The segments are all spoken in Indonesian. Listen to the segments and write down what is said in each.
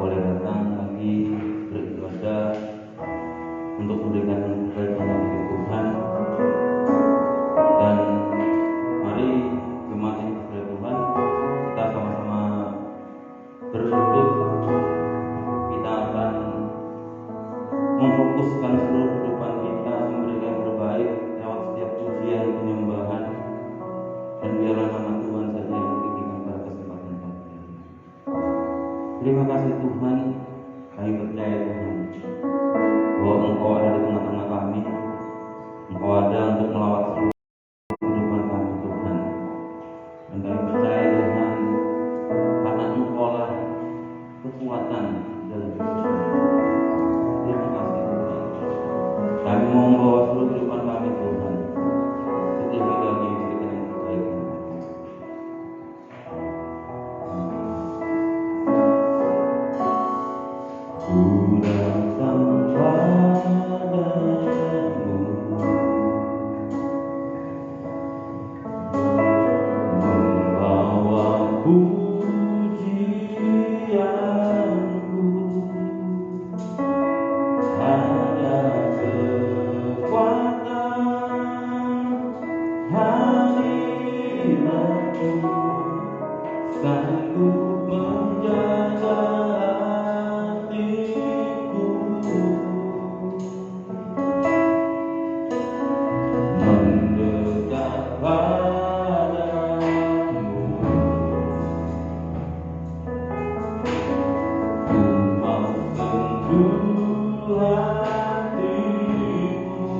boleh datang lagi beribadah untuk memberikan kepada Tuhan. Dan mari jemaat yang kasih Tuhan, kita sama-sama bersujud. Kita akan memfokuskan seluruh kehidupan kita memberikan yang terbaik lewat setiap pujian penyembahan, dan biarlah nama Tuhan saja yang ditinggikan pada kesempatan pagi ini. Terima kasih Tuhan, kami percaya Tuhan bahwa Engkau ada di tengah-tengah kami. Engkau ada untuk melawat seluruh kehidupan kami Tuhan. Dan kami percaya Tuhan, karena Engkau lah kekuatan dalam hidup kami. Terima kasih Tuhan. Kami mau membawa seluruh kehidupan kami Tuhan untuk lebih lagi memberikan yang terbaik. Ku datang padamu, membawa pujianku, hanya kekuatan hadiratmu sanggup menjaga hatiku, mendekat padamu. Ku mau sentuh hatimu,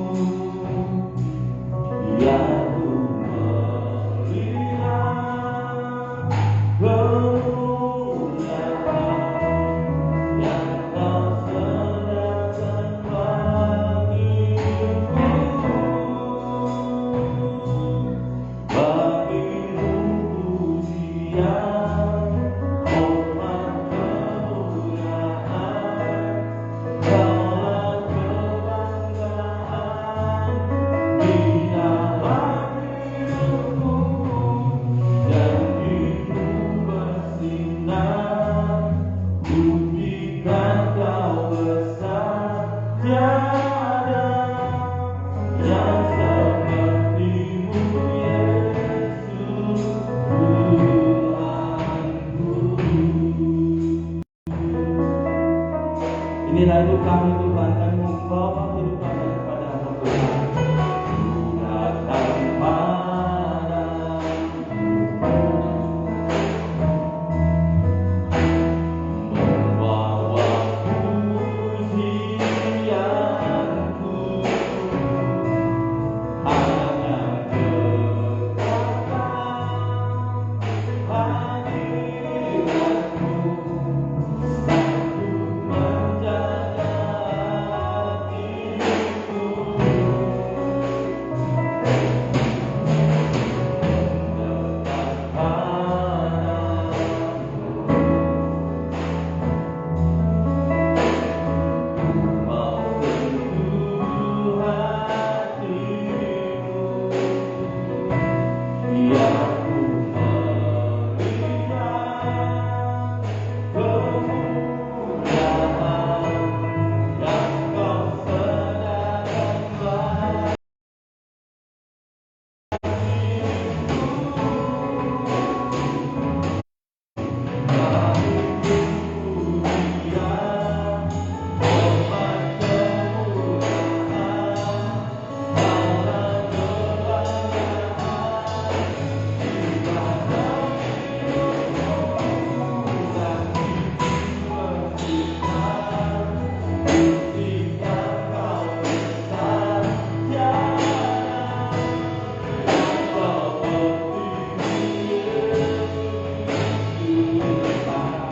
biar ku melihat kemuliaan yang Kau sediakan bagiku. Bagimu pujian, hormat, kemuliaan, Kaulah kebanggaan di dalam hidupku, janji-Mu bersinar, buktikan Kau besar, tiada yang seperti-Mu Yesus Tuhanku. Inilah hidup kami Tuhan, kami membawa hidup kami kepada-Mu Tuhan. Ku datang padamu, membawa pujianku, hanya kekuatan hadiratmu sanggup menjaga hatiku, mendekat padamu. Mau sentuh hatimu, biar ku melihat kemuliaan yang Kau sediakan bagiku. Bagimu pujian, hormat, kemuliaan, Kaulah kebanggaan di dalam hidupku, janji-Mu bersinar, buktikan Kau besar, tiada yang seperti-Mu Yesus Tuhan.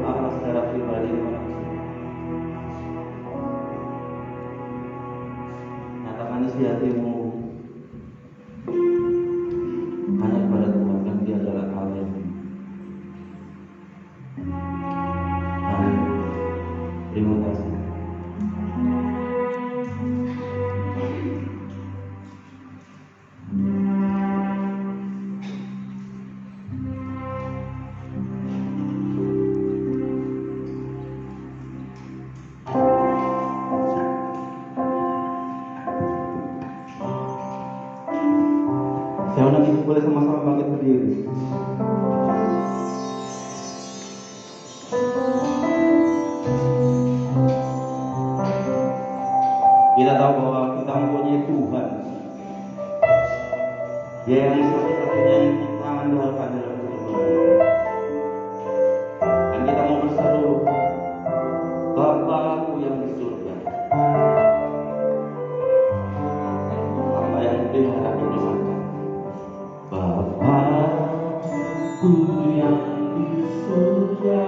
berdoa secara pribadi dengan Yesus. Nyatakan isi hatimu hanya kepada Tuhan, dan Dia adalah Allah yang terima kasih. Saya undang ibu boleh sama-sama bangkit berdiri. Kita tahu bahwa kita mempunyai Tuhan, Dia yang satu-satunya yang kita andalkan dalam kehidupan kita. Dan kita mau berseru, Bapa-Ku yang di surga. Apa yang dengar ini maka Bapa-Ku yang di surga.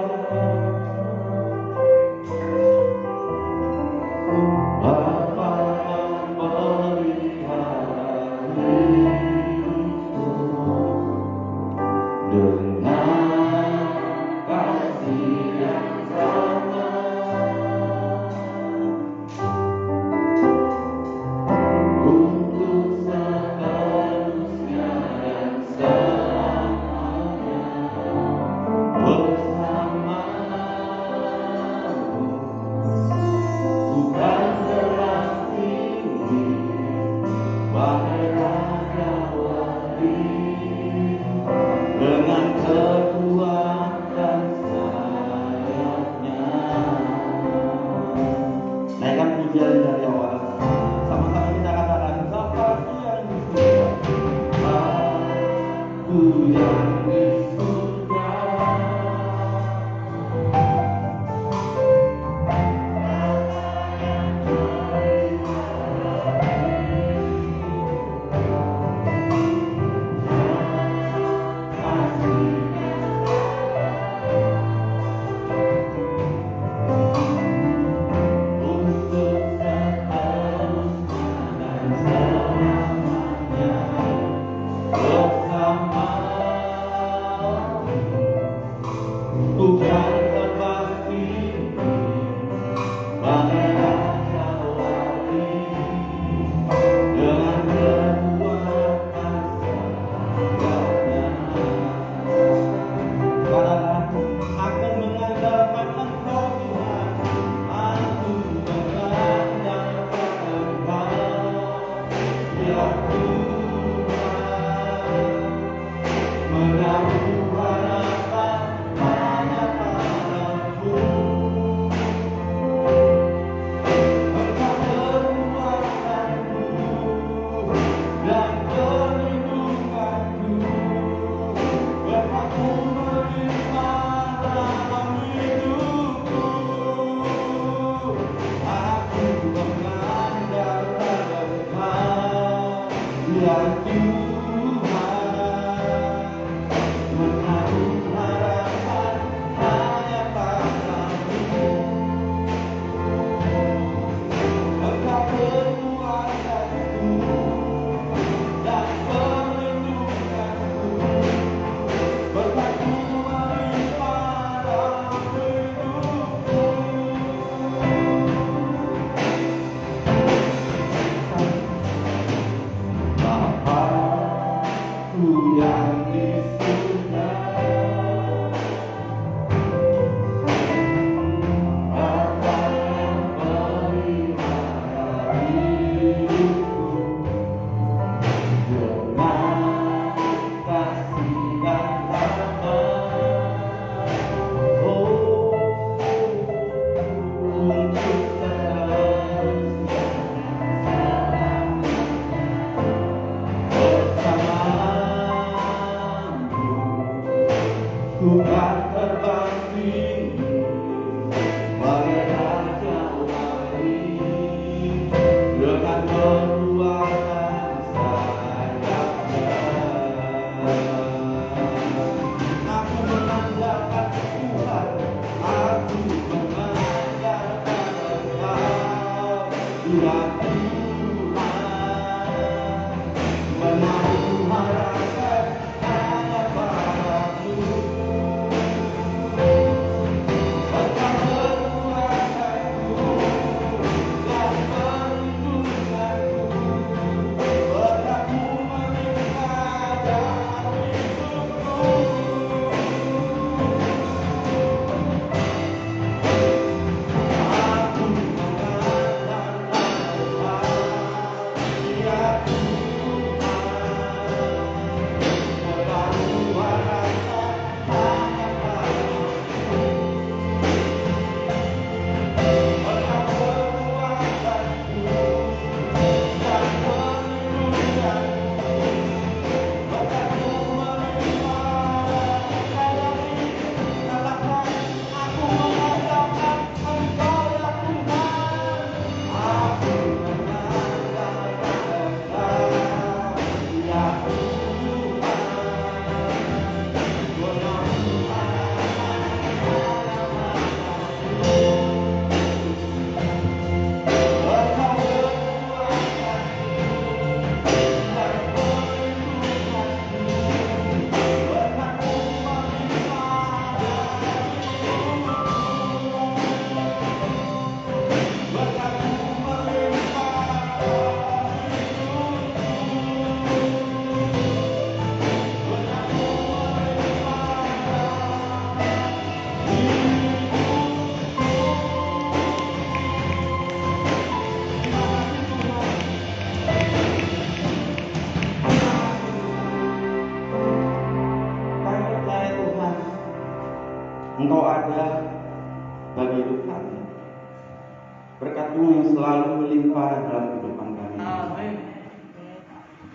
berkat-Mu yang selalu melimpah dalam kehidupan kami.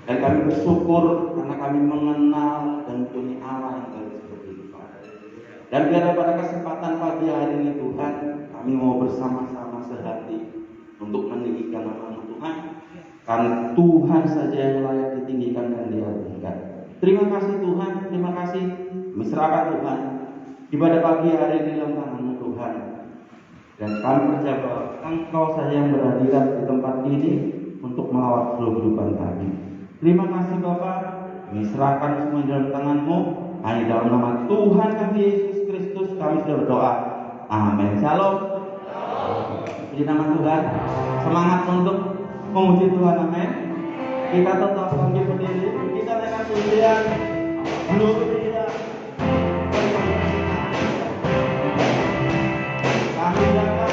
Dan kami bersyukur karena kami mengenal dan punya Allah yang terus berlimpah. Dan biarlah pada kesempatan pagi hari ini Tuhan, kami mau bersama-sama sehati untuk meninggikan nama Tuhan. Karena Tuhan saja yang layak ditinggikan dan diagungkan. Terima kasih Tuhan, terima kasih. Serahkan Tuhan ibadah pagi hari ini dalam tangan-Mu Tuhan. Dan kami percaya bahwa Engkau saja yang berhadirat di tempat ini untuk melawat seluruh kehidupan kami. Terima kasih Bapa, kami serahkan semua dalam tangan-Mu. Hanya dalam nama Tuhan kami Yesus Kristus kami sudah berdoa. Amin. Shalom. Puji nama Tuhan. Semangat untuk memuji Tuhan. Amin. Kita tetap bangkit berdiri. Kita naikkan pujian. Haleluya. Kami datang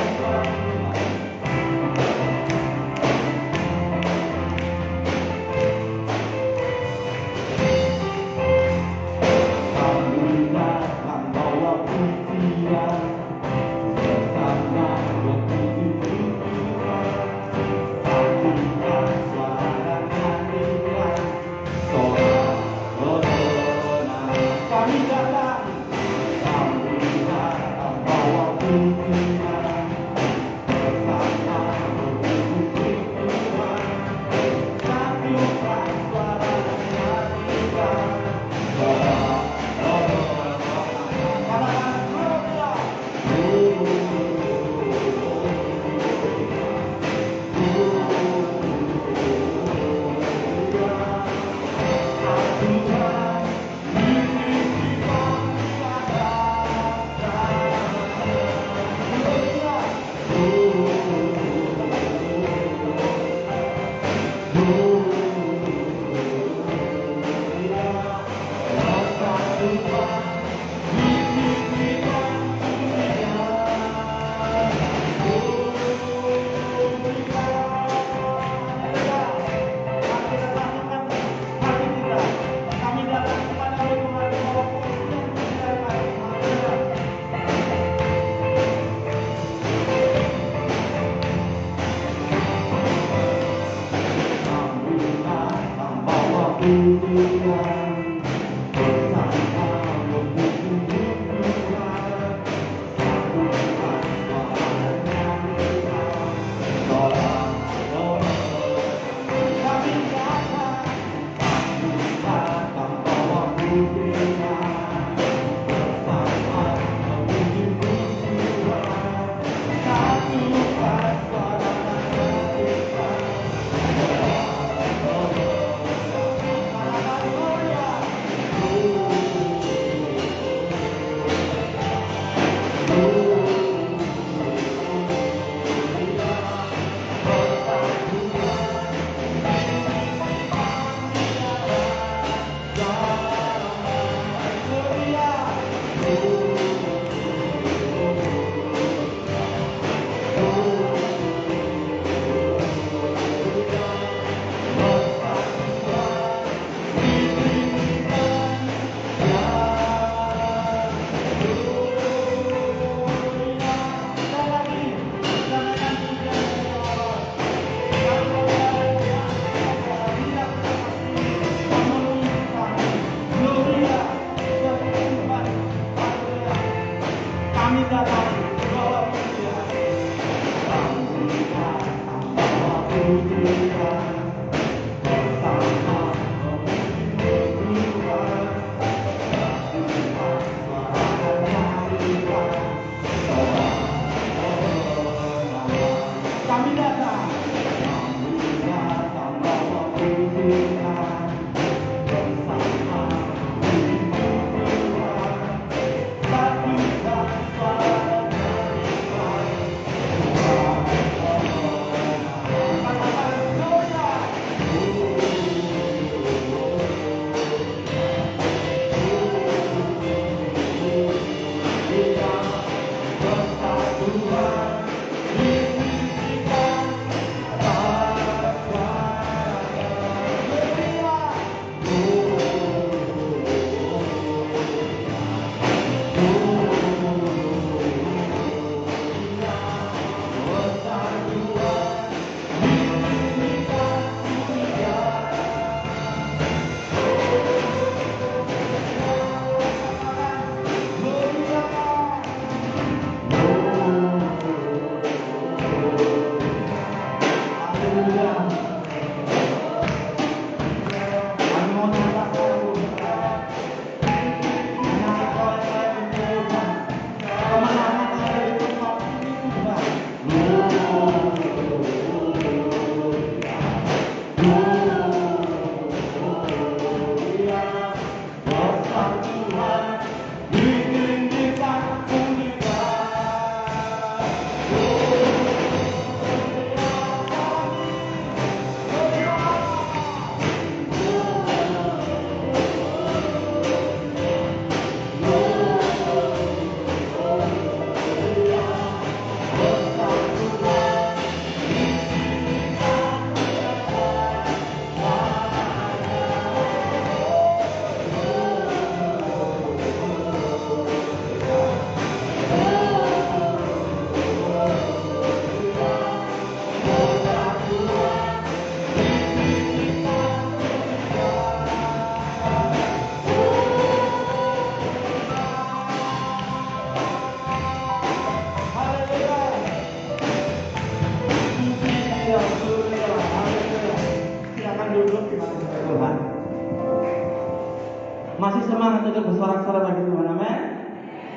semuanya untuk bersorak-sorak bagi Tuhan, amin.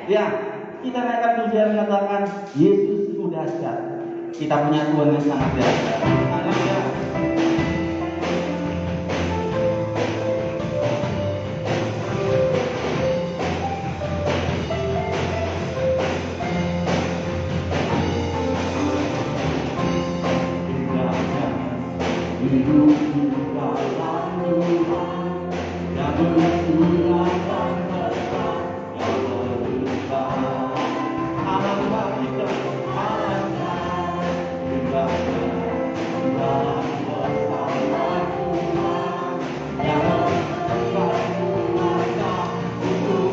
Ya, kita naikkan pujian mengatakan Yesus itu dahsyat. Kita punya Tuhan yang sangat dahsyat. Haleluya. Hidup di dalam Tuhan yang bersiapkan berkat yang berlimpah. Alangkah kita, alangkah indahnya dalam bersama Tuhan yang berkat kuasa untuk menang Yesus.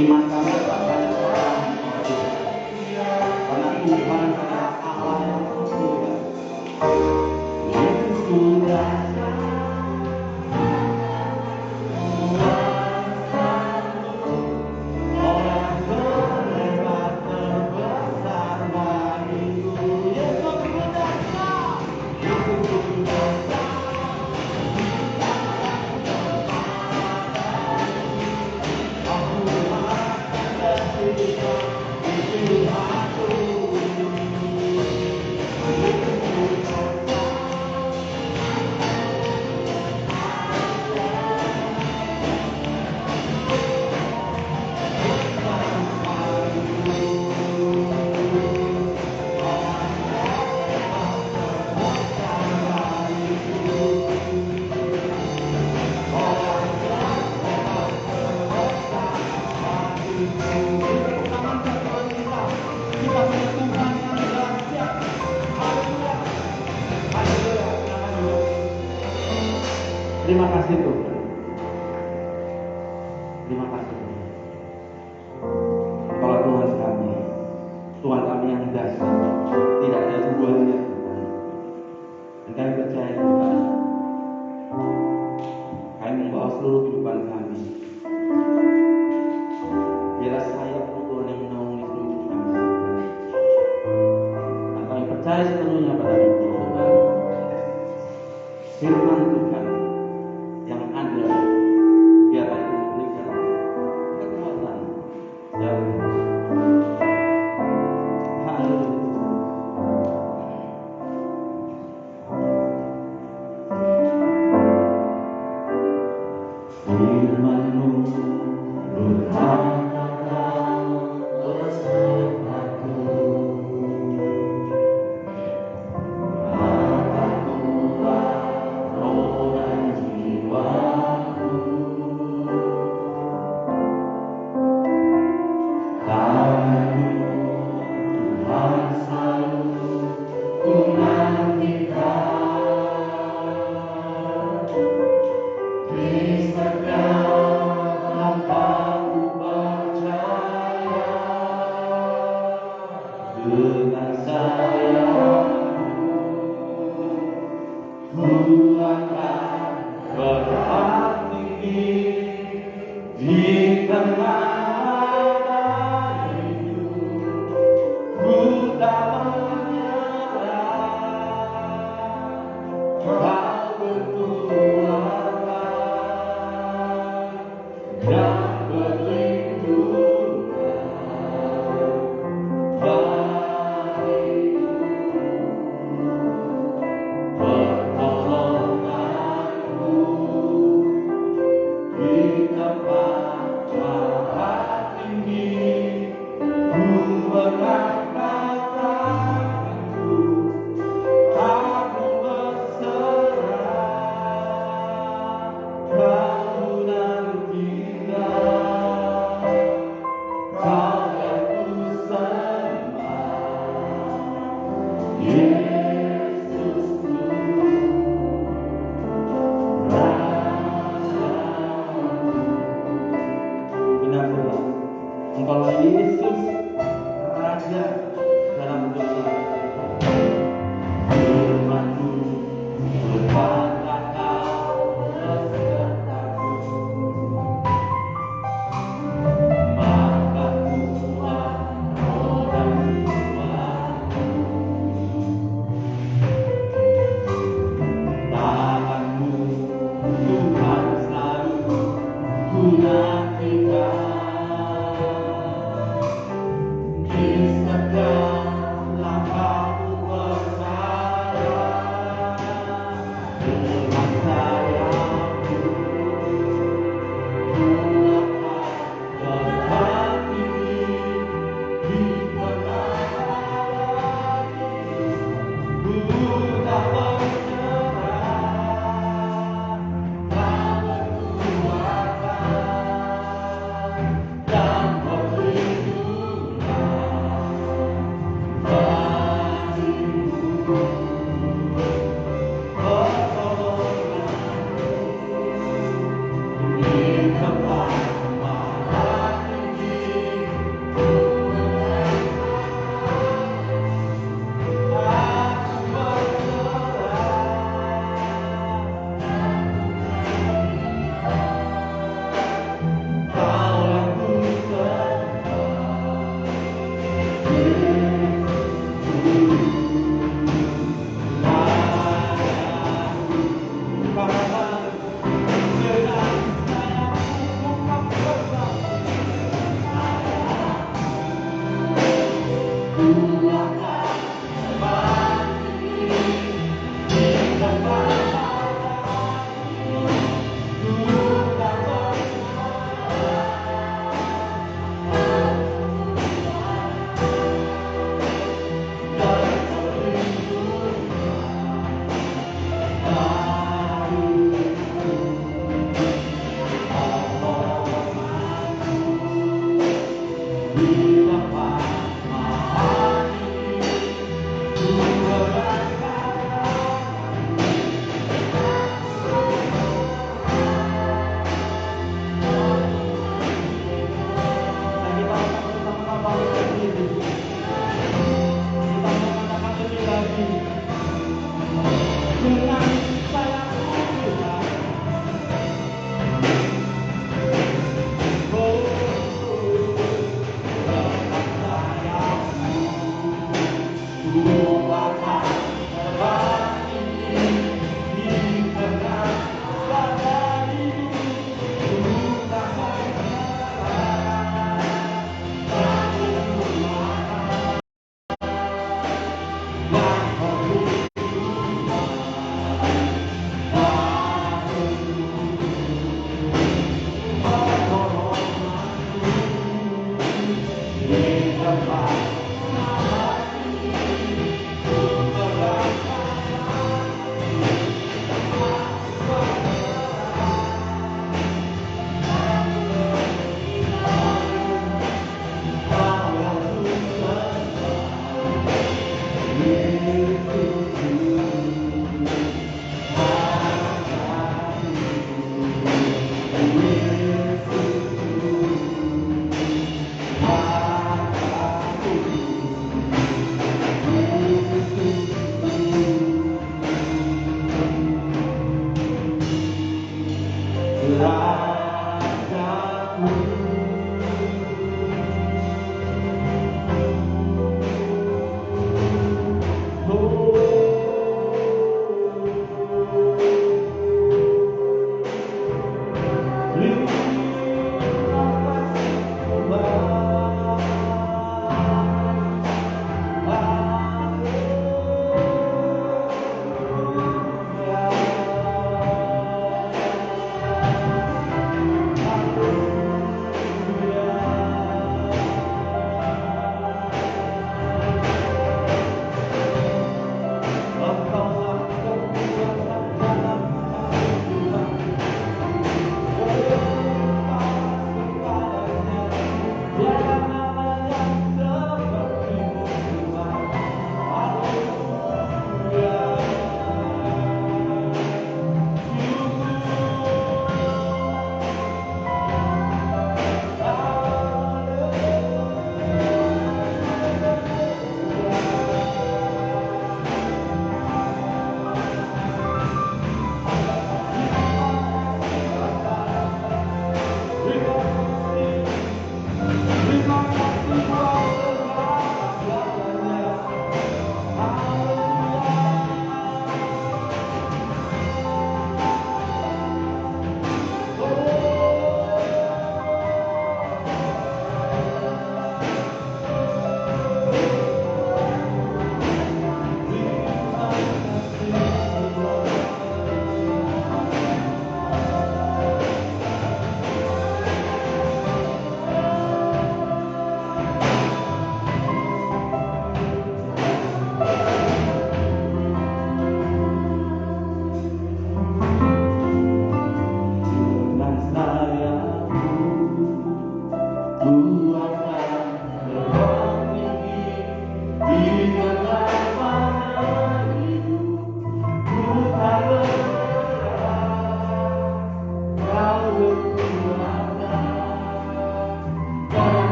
Iman kami pada orang karena Tuhan adalah Allah yang setia. Yesus sudah orang terhebat terbesar bagiku. Yesus sudah Yesus sudah aku Terima kasih Tuhan. Terima kasih Tuhan. Kalau Tuhan kami yang dasar, tidak ada duanya Tuhan. Dan kami percaya Tuhan, kami membawa seluruh kehidupan kami. Biarlah sayap-Mu Tuhan yang menaungi seluruh hidup kami Tuhan. Dan kami percaya sepenuhnya pada-Mu Tuhan. Firman Tuhan yang ada, biarlah itu memberikan kekuatan dan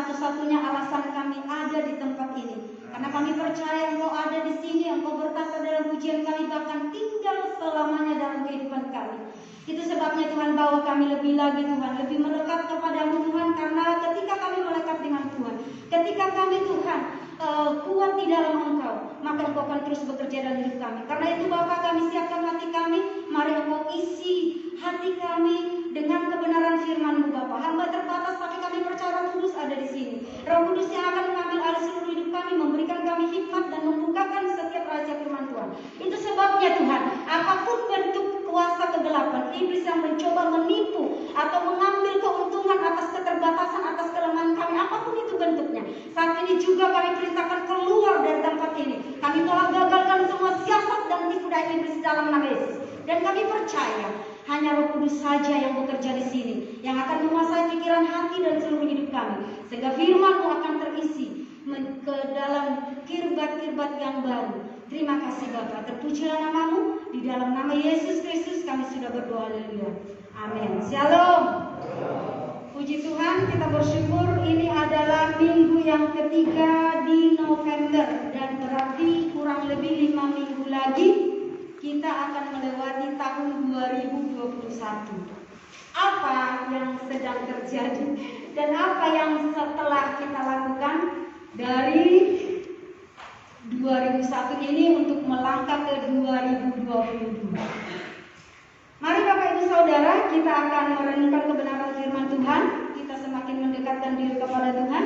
satu-satunya alasan kami ada di tempat ini. Karena kami percaya Engkau ada di sini, Engkau bertata dalam pujian kami, bahkan tinggal selamanya dalam kehidupan kami. Itu sebabnya Tuhan, bawa kami lebih lagi Tuhan, lebih melekat kepadamu Tuhan. Karena ketika kami melekat dengan Tuhan, ketika kami Tuhan kuat di dalam Engkau, maka Engkau akan terus bekerja dalam hidup kami. Karena itu Bapa, kami siapkan hati kami. Mari Engkau isi hati kami dengan kebenaran firman-Mu Bapa. Hamba terbatas, tapi kami percaya Roh Kudus ada di sini. Roh Kudus yang akan mengambil alih seluruh hidup kami, memberikan kami hikmat dan membukakan setiap rahasia firman Tuhan. Itu sebabnya Tuhan, apapun bentuk kuasa kegelapan, iblis yang mencoba menipu atau mengambil keuntungan atas keterbatasan, atas kelemahan kami, apapun itu bentuknya, saat ini juga kami perintahkan keluar dari tempat ini. Kami telah gagalkan semua siasat dan tipu daya iblis dalam nama Yesus. Dan kami percaya hanya Roh Kudus saja yang bekerja di sini, yang akan menguasai pikiran, hati dan seluruh hidup kami, sehingga firman-Mu akan terisi ke dalam kirbat-kirbat yang baru. Terima kasih Bapa, terpujilah nama-Mu. Di dalam nama Yesus Kristus kami sudah berdoa, haleluya. Amin. Shalom. Puji Tuhan, kita bersyukur ini adalah minggu yang ketiga di November, dan berarti kurang lebih 5 minggu lagi kita akan melewati tahun 2021. Apa yang sedang terjadi dan apa yang setelah kita lakukan dari 2001 ini untuk melangkah ke 2022. Mari Bapak Ibu Saudara, kita akan merenungkan kebenaran firman Tuhan. Kita semakin mendekatkan diri kepada Tuhan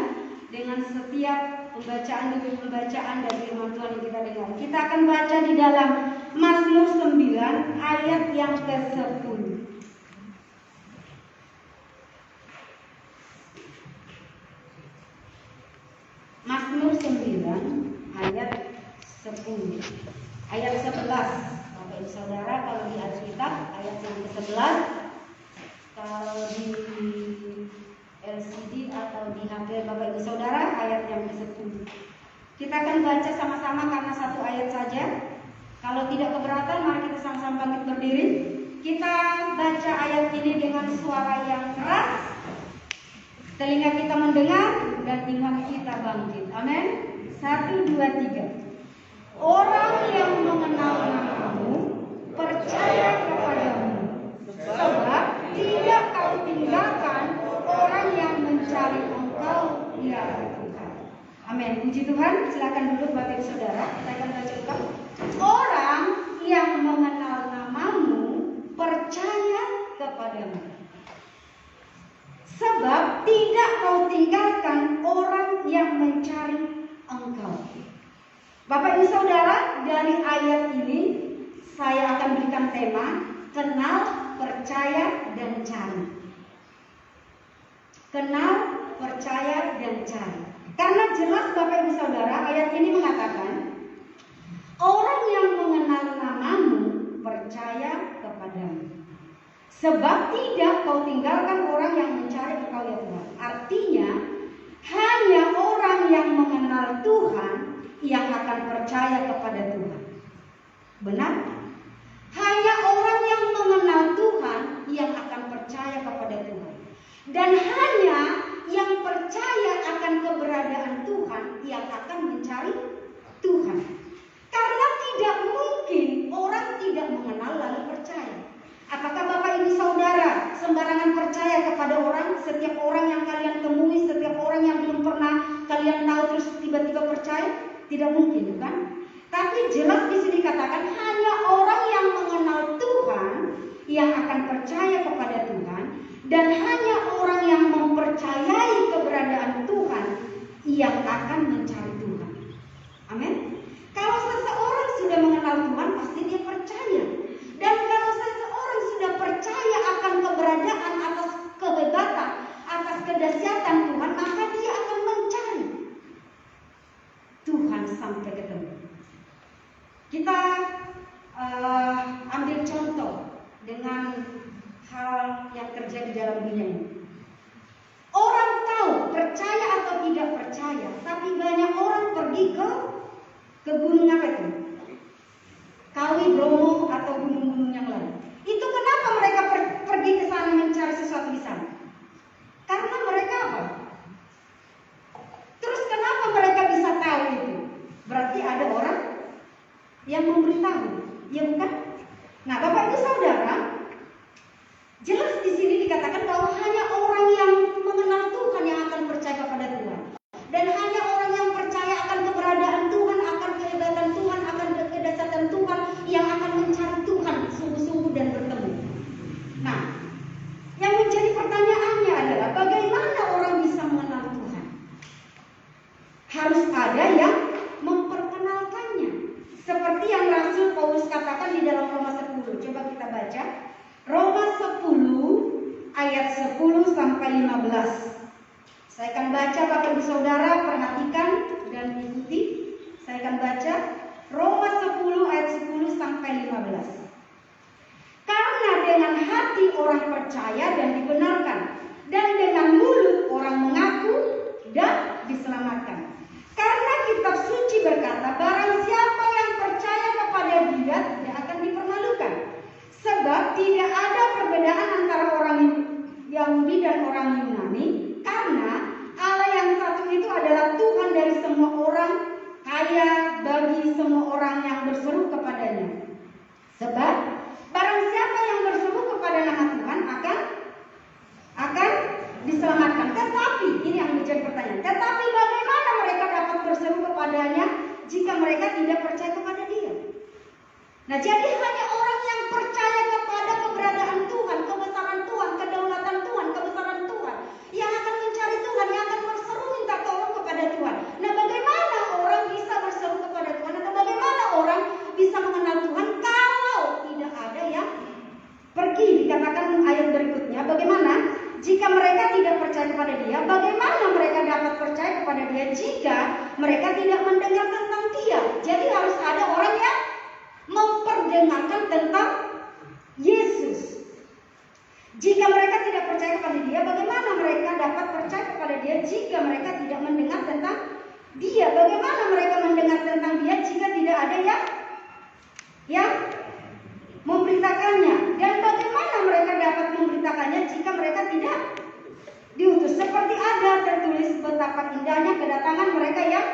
dengan setiap pembacaan demi pembacaan dari firman Tuhan yang kita dengar. Kita akan baca di dalam Mazmur 9 ayat yang ke-10. Mazmur 9 ayat 10. Ayat 11. Bapak Ibu Saudara, kalau di Alkitab ayat yang ke-11, kalau di LCD atau di HP Bapak Ibu Saudara ayat yang ke-10. Kita akan baca sama-sama karena satu ayat saja. Kalau tidak keberatan, mari kita sama-sama bangkit berdiri. Kita baca ayat ini dengan suara yang keras. Telinga kita mendengar dan iman kita bangkit. Amin. 1, 2, 3. Orang yang mengenal nama-Mu percaya kepadamu, sebab tidak Kau tinggalkan orang yang mencari Engkau, ya Tuhan. Amin. Puji Tuhan. Silakan duduk Bapak Ibu Saudara. Saya akan baca ulang. Orang yang mengenal nama-Mu percaya kepadamu, sebab tidak Kau tinggalkan orang yang mencari Engkau. Bapak Ibu Saudara, dari ayat ini saya akan berikan tema kenal, percaya, dan cari. Kenal, percaya, dan cari. Karena jelas Bapak Ibu Saudara, ayat ini mengatakan orang yang mengenal nama-Mu percaya kepadamu, sebab tidak Kau tinggalkan orang yang mencari Engkau, ya Tuhan. Artinya hanya orang yang mengenal Tuhan yang akan percaya kepada Tuhan. Benar? Hanya orang yang mengenal Tuhan yang akan percaya kepada Tuhan. Dan hanya yang percaya akan keberadaan Tuhan yang akan mencari Tuhan. Karena tidak mungkin orang tidak mengenal lalu percaya. Apakah Bapak Ibu Saudara sembarangan percaya kepada orang? Setiap orang yang kalian temui, setiap orang yang belum pernah kalian tahu terus tiba-tiba percaya? Tidak mungkin, bukan? Tapi jelas di sini katakan hanya orang yang mengenal Tuhan yang akan percaya kepada Tuhan, dan hanya orang yang mempercayai keberadaan Tuhan yang akan mencari Tuhan. Amin. Kalau seseorang sudah mengenal Tuhan, pasti dia percaya. Dan kalau seseorang sudah percaya akan keberadaan, atas kehebatan, atas kedahsyatan Tuhan, maka dia akan mencari Tuhan sampai ketemu. Kita ambil contoh dengan hal yang terjadi dalam dunia ini. Orang tahu percaya atau tidak percaya, tapi banyak orang pergi ke gunung apa itu? Kawi, Bromo atau gunung-gunung yang lain. Itu kenapa mereka pergi ke sana mencari sesuatu di sana? Karena mereka apa? yang memberitahu, ya bukan? Nah, Bapak Ibu Saudara, jelas di sini dikatakan bahwa hanya orang yang mengenal Tuhan yang akan percaya kepada Tuhan. Dan hanya orang yang percaya akan keberadaan Tuhan, akan kehebatan Tuhan, akan kedahsyatan Tuhan, yang akan mencari Tuhan sungguh-sungguh dan bertemu. Nah, yang menjadi pertanyaannya adalah bagaimana orang bisa mengenal Tuhan? Harus ada yang memperkenalkannya. Seperti yang Rasul Paulus katakan di dalam Roma 10. Coba kita baca. Roma 10 ayat 10 sampai 15. Saya akan baca, Bapak Ibu Saudara perhatikan dan ikuti. Saya akan baca Roma 10 ayat 10 sampai 15. Karena dengan hati orang percaya dan dibenarkan, dan dengan mulut orang mengaku dan diselamatkan. Karena kitab suci berkata, barang siapa yang percaya kepada Dia tidak akan dipermalukan. Sebab tidak ada perbedaan antara orang Yahudi dan orang Yunani, karena Allah yang satu itu adalah Tuhan dari semua orang, kaya bagi semua orang yang berseru kepadanya. Sebab barang siapa yang berseru kepada nama Tuhan akan diselamatkan. Tetapi ini yang menjadi pertanyaan. Tetapi bagaimana mereka dapat berseru kepadanya jika mereka tidak percaya kepada Dia? Nah, jadi hanya orang yang percaya kepada keberadaan Tuhan, kebesaran Tuhan, kedaulatan Tuhan, kebesaran Tuhan, yang akan mencari Tuhan, yang akan berseru minta tolong kepada Tuhan. Nah, bagaimana orang bisa berseru kepada Tuhan, atau bagaimana orang bisa mengenal Tuhan kalau tidak ada yang pergi? Dikatakan ayat berikutnya, bagaimana jika mereka tidak percaya kepada Dia? Bagaimana mereka dapat percaya kepada Dia jika mereka tidak mendengar tentang Dia? Jadi harus ada orang yang memperdengarkan tentang Yesus. Jika mereka tidak percaya kepada Dia, bagaimana mereka dapat percaya kepada Dia jika mereka tidak mendengar tentang Dia? Bagaimana mereka mendengar tentang Dia jika tidak ada yang memberitakannya? Dan bagaimana mereka dapat memberitakannya jika mereka tidak diutus? Seperti ada tertulis betapa indahnya kedatangan mereka yang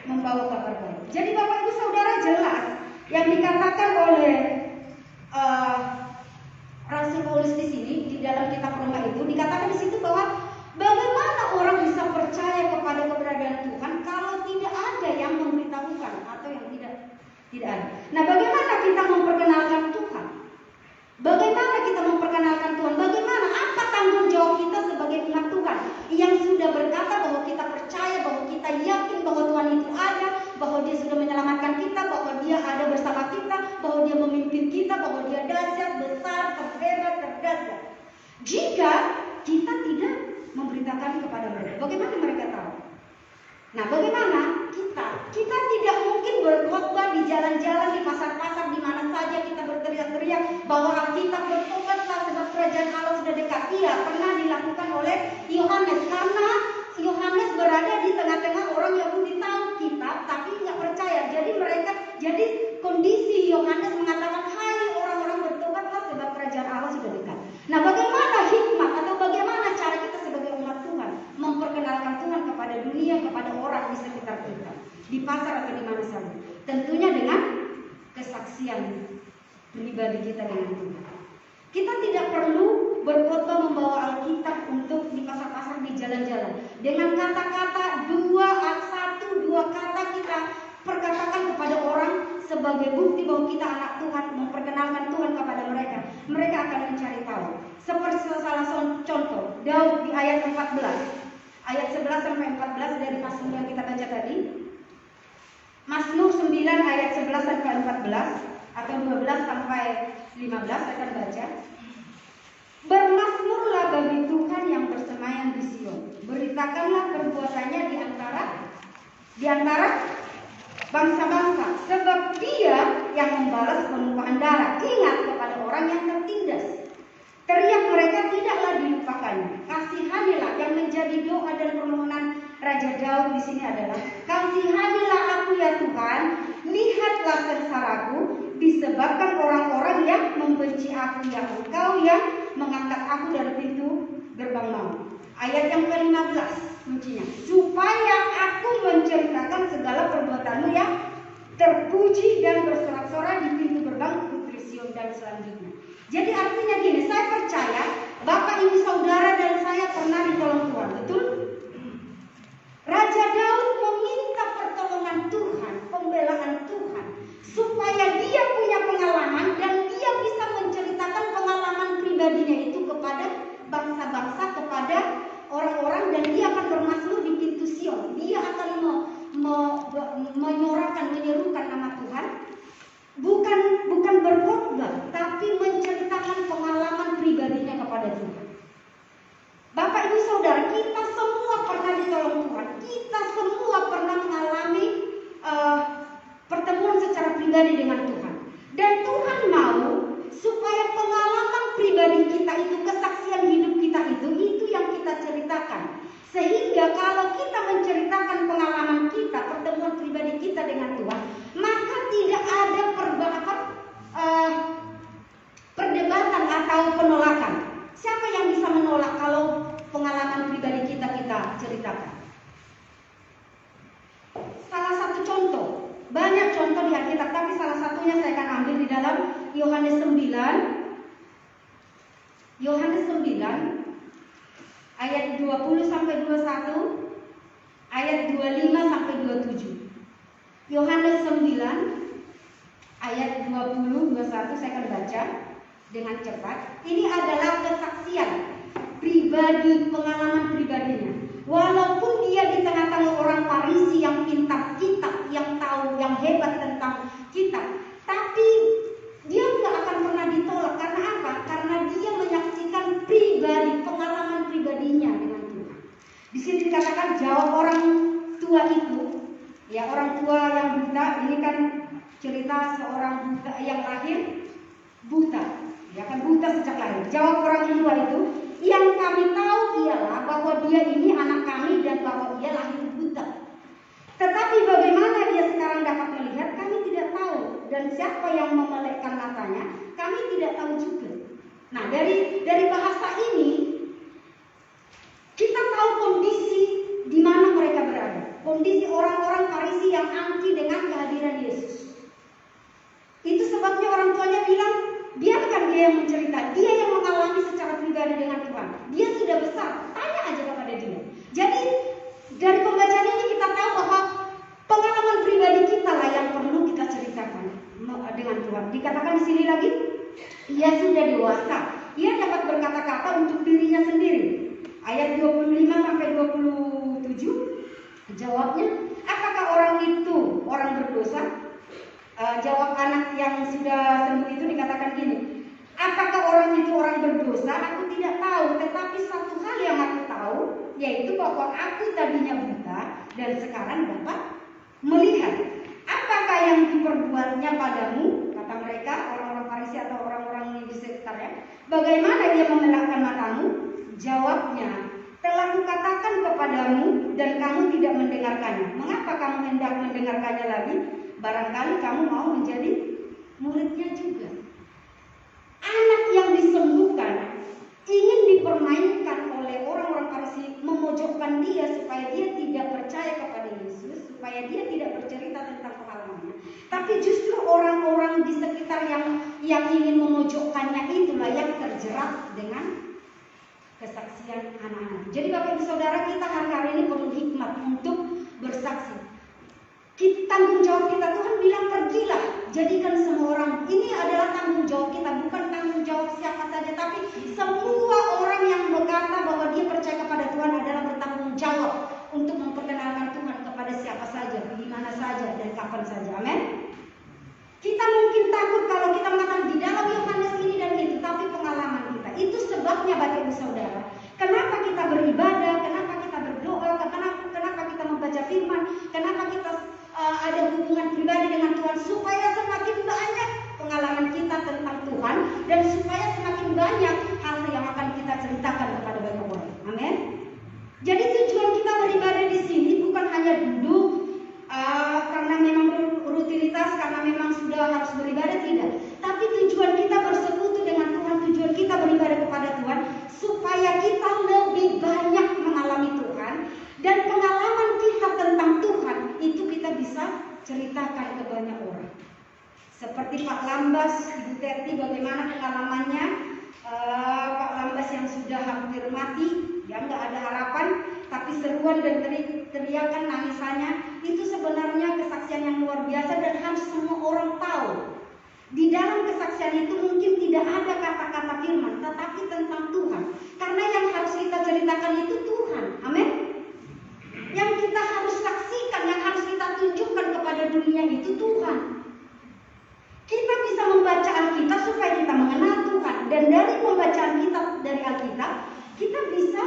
membawa kabar baik. Jadi Bapak Ibu Saudara, jelas yang dikatakan oleh Rasul Paulus di sini di dalam kitab Roma itu dikatakan di situ bahwa bagaimana orang bisa percaya kepada keberadaan Tuhan kalau tidak ada yang memberitahukan atau yang tidak ada. Nah, bagaimana kita memperkenalkan Tuhan? Bagaimana kita memperkenalkan Tuhan? Bagaimana, apa tanggung jawab kita sebagai umat Tuhan yang sudah berkata bahwa kita percaya, bahwa kita yakin bahwa Tuhan itu ada, bahwa Dia sudah menyelamatkan kita, bahwa Dia ada bersama kita, bahwa Dia memimpin kita, bahwa Dia dahsyat, besar, terhebat, terdahsyat. Jika kita tidak memberitakan kepada mereka, bagaimana mereka tahu? Nah, bagaimana kita tidak mungkin berkhotbah di jalan-jalan, di pasar-pasar, di mana saja kita berteriak-teriak bahwa Alkitab bertobatlah sebab kerajaan Allah sudah dekat. Iya, pernah dilakukan oleh Yohanes, karena Yohanes berada di tengah-tengah orang Yahudi tahu kitab tapi nggak percaya. Jadi kondisi Yohanes mengatakan, hai orang-orang, bertobatlah sebab kerajaan Allah sudah dekat. Nah, bagaimana hikmat atau bagaimana cara kita sebagai umat Tuhan memperkenalkan Tuhan kepada dunia, kepada orang di sekitar kita, di pasar atau di mana saja? Tentunya dengan kesaksian pribadi kita dengan Tuhan. Kita tidak perlu berkhotbah membawa Alkitab untuk di pasar-pasar, di jalan-jalan. Dengan kata-kata dua kata kita perkatakan kepada orang sebagai bukti bahwa kita anak Tuhan, memperkenalkan Tuhan kepada mereka. Mereka akan mencari tahu. Seperti salah contoh, Daud di ayat 14. Ayat 11 sampai 14 dari Mazmur yang kita baca tadi. Mazmur 9 ayat 11 sampai 14 atau 12 sampai 15 saya akan baca. Bermazmurlah bagi Tuhan yang bersemayam di Sion. Beritakanlah perbuatannya di antara bangsa-bangsa, sebab Dia yang membalas penumpahan darah. Ingat kepada orang yang tertindas. Teriak mereka tidaklah dilupakannya. Kasihanilah, yang menjadi doa dan permohonan Raja Daud di sini adalah, kasihanilah aku ya Tuhan, lihatlah sengsaraku, disebabkan orang-orang yang membenci aku, ya Engkau yang mengangkat aku dari pintu gerbang maut. Ayat yang ke-15 kuncinya, supaya aku menceritakan segala perbuatanmu yang terpuji dan bersorak-sorai di pintu gerbang Putri Sion dan selanjutnya. Jadi artinya gini, saya percaya Bapak Ibu Saudara dan saya pernah ditolong Tuhan, betul? Raja Daud meminta pertolongan Tuhan, pembelaan Tuhan, supaya dia punya pengalaman dan dia bisa menceritakan pengalaman pribadinya itu kepada bangsa-bangsa, kepada orang-orang, dan dia akan bermasmur di pintu Sion. Dia akan menyorakan, menyerukan nama Tuhan, bukan berkhotbah, tapi menceritakan pengalaman pribadinya kepada Tuhan. Bapak Ibu Saudara, kita semua pernah ditolong Tuhan. Kita semua pernah mengalami pertemuan secara pribadi dengan Tuhan. Dan Tuhan mau supaya pengalaman pribadi kita itu, kesaksian hidup kita itu yang kita ceritakan. Sehingga kalau kita menceritakan pengalaman kita, pertemuan pribadi kita dengan Tuhan, maka tidak ada perdebatan atau penolakan. Siapa yang bisa menolak kalau pengalaman pribadi kita ceritakan? Salah satu contoh, banyak contoh di Alkitab, tapi salah satunya saya akan ambil di dalam Yohanes 9. Yohanes 9 ayat 20 sampai 21, ayat 25 sampai 27. Yohanes 9 ayat 20 21 saya akan baca dengan cepat. Ini adalah kesaksian pribadi, pengalaman pribadinya. Walaupun dia di tengah-tengah orang Farisi yang pintar kitab, yang tahu, yang hebat tentang kitab, tapi dia nggak akan pernah ditolak. Karena apa? Karena dia menyaksikan pribadi, pengalaman pribadinya dengan Tuhan. Di sini dikatakan jawab orang tua itu, ya orang tua yang buta. Ini kan cerita seorang buta yang lahir buta, ya kan buta sejak lahir. Jawab orang tua itu, yang kami tahu ialah bahwa dia ini anak kami dan bahwa dia lahir buta. Tetapi bagaimana dia sekarang dapat melihat, kami tidak tahu. Dan siapa yang memelekkan matanya, kami tidak tahu juga. Nah, dari bahasa ini kita tahu kondisi di mana mereka berada. Kondisi orang-orang Farisi yang anti dengan kehadiran Yesus. Itu sebabnya orang tuanya bilang, biarkan dia yang mencerita, dia yang mengalami secara pribadi dengan Tuhan. Dia sudah besar, tanya aja kepada dia. Jadi dari pembacaan ini kita tahu bahwa pengalaman pribadi kita lah yang perlu kita ceritakan dengan Tuhan. Dikatakan di sini lagi, ia sudah dewasa, ia dapat berkata-kata untuk dirinya sendiri. Ayat 25 sampai 27, jawabnya, apakah orang itu orang berdosa? Jawab anak yang sudah sembuh itu dikatakan gini, apakah orang itu orang berdosa? Aku tidak tahu, tetapi satu hal yang aku tahu, yaitu bahwa aku tadinya buta dan sekarang dapat melihat. Apakah yang diperbuatnya padamu? Kata mereka, orang-orang Farisi atau orang-orang di sekitarnya. Bagaimana dia memelakkan matamu? Jawabnya, telah kukatakan kepadamu dan kamu tidak mendengarkannya. Mengapa kamu hendak mendengarkannya lagi? Barangkali kamu mau menjadi muridnya juga. Anak yang disembuhkan ingin dipermainkan oleh orang-orang Farisi, memojokkan dia supaya dia tidak percaya kepada Yesus, supaya dia tidak bercerita tentang pengalamannya. Tapi justru orang-orang di sekitar yang ingin memojokkannya itulah yang terjerat dengan kesaksian anak-anak. Jadi Bapak Ibu Saudara, kita hari-hari ini perlu hikmat untuk bersaksi. Tanggung jawab kita, Tuhan bilang pergilah, jadikan semua orang. Ini adalah tanggung jawab kita, bukan tanggung jawab siapa saja, tapi semua orang yang berkata bahwa dia percaya kepada Tuhan adalah bertanggung jawab untuk memperkenalkan Tuhan kepada siapa saja, di mana saja, dan kapan saja. Amin. Kita mungkin takut kalau kita mengatakan di dalam Yohanes ini dan itu, tapi pengalaman kita. Itu sebabnya Bapak Ibu Saudara, kenapa kita beribadah, kenapa kita berdoa, kenapa kita membaca firman, kenapa kita ada hubungan pribadi dengan Tuhan, supaya semakin banyak pengalaman kita tentang Tuhan dan supaya semakin banyak hal yang akan kita ceritakan kepada banyak orang. Amin. Jadi tujuan kita beribadah di sini bukan hanya duduk karena memang rutinitas, karena memang sudah harus beribadah, tidak. Tapi tujuan kita bersekutu dengan Tuhan, tujuan kita beribadah kepada Tuhan supaya kita lebih banyak mengalami Tuhan, dan pengalaman kita tentang Tuhan itu kita bisa ceritakan ke banyak seperti Pak Lambas, Ibu Teti, bagaimana pengalamannya Pak Lambas yang sudah hampir mati, ya nggak ada harapan, tapi seruan dan teriakan nangisannya itu sebenarnya kesaksian yang luar biasa dan harus semua orang tahu. Di dalam kesaksian itu mungkin tidak ada kata-kata firman, tetapi tentang Tuhan. Karena yang harus kita ceritakan itu Tuhan. Amin. Yang kita harus saksikan, yang harus kita tunjukkan kepada dunia itu Tuhan. Kita bisa membaca Alkitab supaya kita mengenal Tuhan. Dan dari pembacaan kita dari Alkitab, kita bisa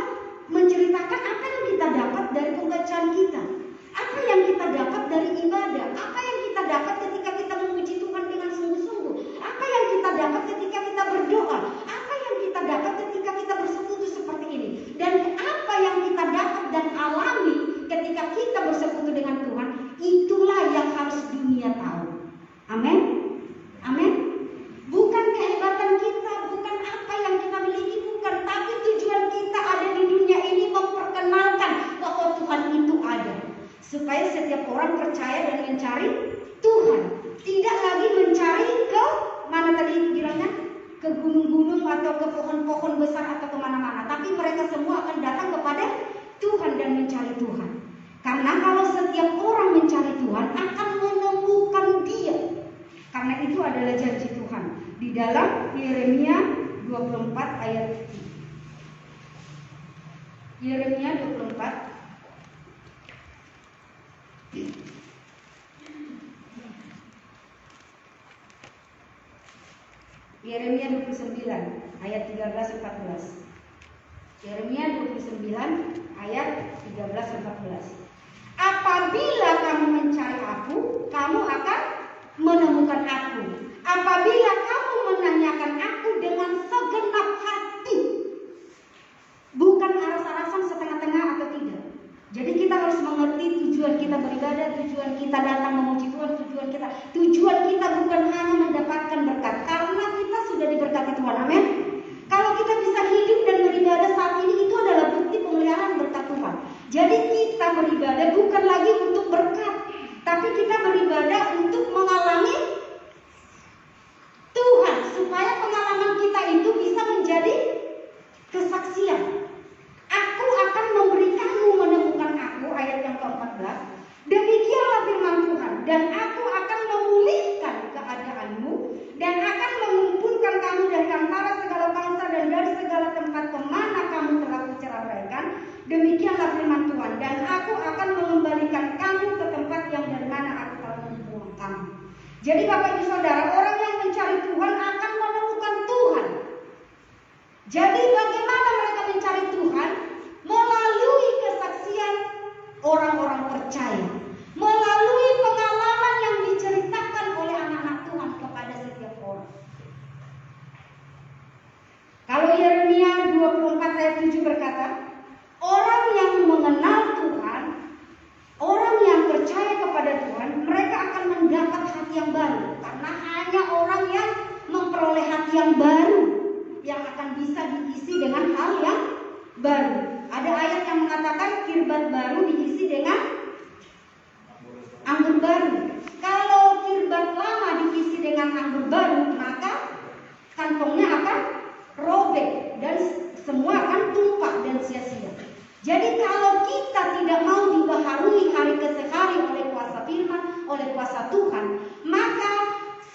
menceritakan apa yang kita dapat dari pembacaan kita. Apa yang kita dapat dari ibadah. Apa yang kita dapat ketika kita memuji Tuhan dengan sungguh-sungguh. Apa yang kita dapat ketika kita berdoa. Apa yang kita dapat ketika kita bersekutu seperti ini. Dan apa yang kita dapat dan alami ketika kita bersekutu dengan Tuhan. Itulah yang harus dunia tahu. Amin. Amin. Bukan kehebatan kita, bukan apa yang kita miliki, bukan. Tapi tujuan kita ada di dunia ini memperkenalkan bahwa Tuhan itu ada. Supaya setiap orang percaya dan mencari Tuhan. Tidak lagi mencari ke mana tadi bilangnya? Ke gunung-gunung atau ke pohon-pohon besar atau kemana-mana. Tapi mereka semua akan datang kepada Tuhan dan mencari Tuhan. Karena kalau setiap orang mencari Tuhan akan menemukan Dia. Karena itu adalah janji Tuhan. Di dalam Yeremia 24 ayat 3. Yeremia 24 Yeremia 29 ayat 13-14. Yeremia 29 ayat 13-14. Apabila kamu mencari aku, kamu akan menemukan aku. Apabila kamu menanyakan aku dengan segenap hati, bukan aras-arasan setengah-tengah atau tidak. Jadi kita harus mengerti tujuan kita beribadah, tujuan kita datang memuji Tuhan, tujuan kita bukan hanya mendapatkan berkat, karena kita sudah diberkati Tuhan. Amin. Kalau kita bisa hidup dan beribadah saat ini, itu adalah bukti pemeliharaan berkat Tuhan. Jadi kita beribadah bukan lagi untuk berkat, tapi kita beribadah untuk mengalami Tuhan, supaya pengalaman kita itu bisa menjadi kesaksian. Aku akan memberikanmu menemukan aku, ayat yang ke-14. Demikianlah firman Tuhan, dan aku akan memulihkan keadaanmu, dan akan mengumpulkan kamu dari antara segala bangsa dan dari segala tempat kemana kamu telah kuceraikan. Demikianlah firman Tuhan, dan aku akan mengembalikan kamu ke tempat yang dari mana aku telah membuang kamu. Jadi Bapak Ibu Saudara, orang yang mencari Tuhan akan menemukan Tuhan. Jadi bagaimana mereka mencari Tuhan? Melalui kesaksian orang-orang percaya, melalui pengalaman yang diceritakan oleh anak-anak Tuhan kepada setiap orang. Kalau Yeremia 24 ayat 7 berkata, orang yang mengenal Tuhan, orang yang percaya kepada Tuhan, mereka akan mendapat hati yang baru. Karena hanya orang yang memperoleh hati yang baru yang akan bisa diisi dengan hal yang baru. Ada ayat yang mengatakan kirbat baru diisi dengan anggur baru. Kalau kirbat lama diisi dengan anggur baru, maka kantongnya akan robek dan semua akan tumpah dan sia-sia. Jadi kalau kita tidak mau dibaharui hari ke hari oleh kuasa firman, oleh kuasa Tuhan, maka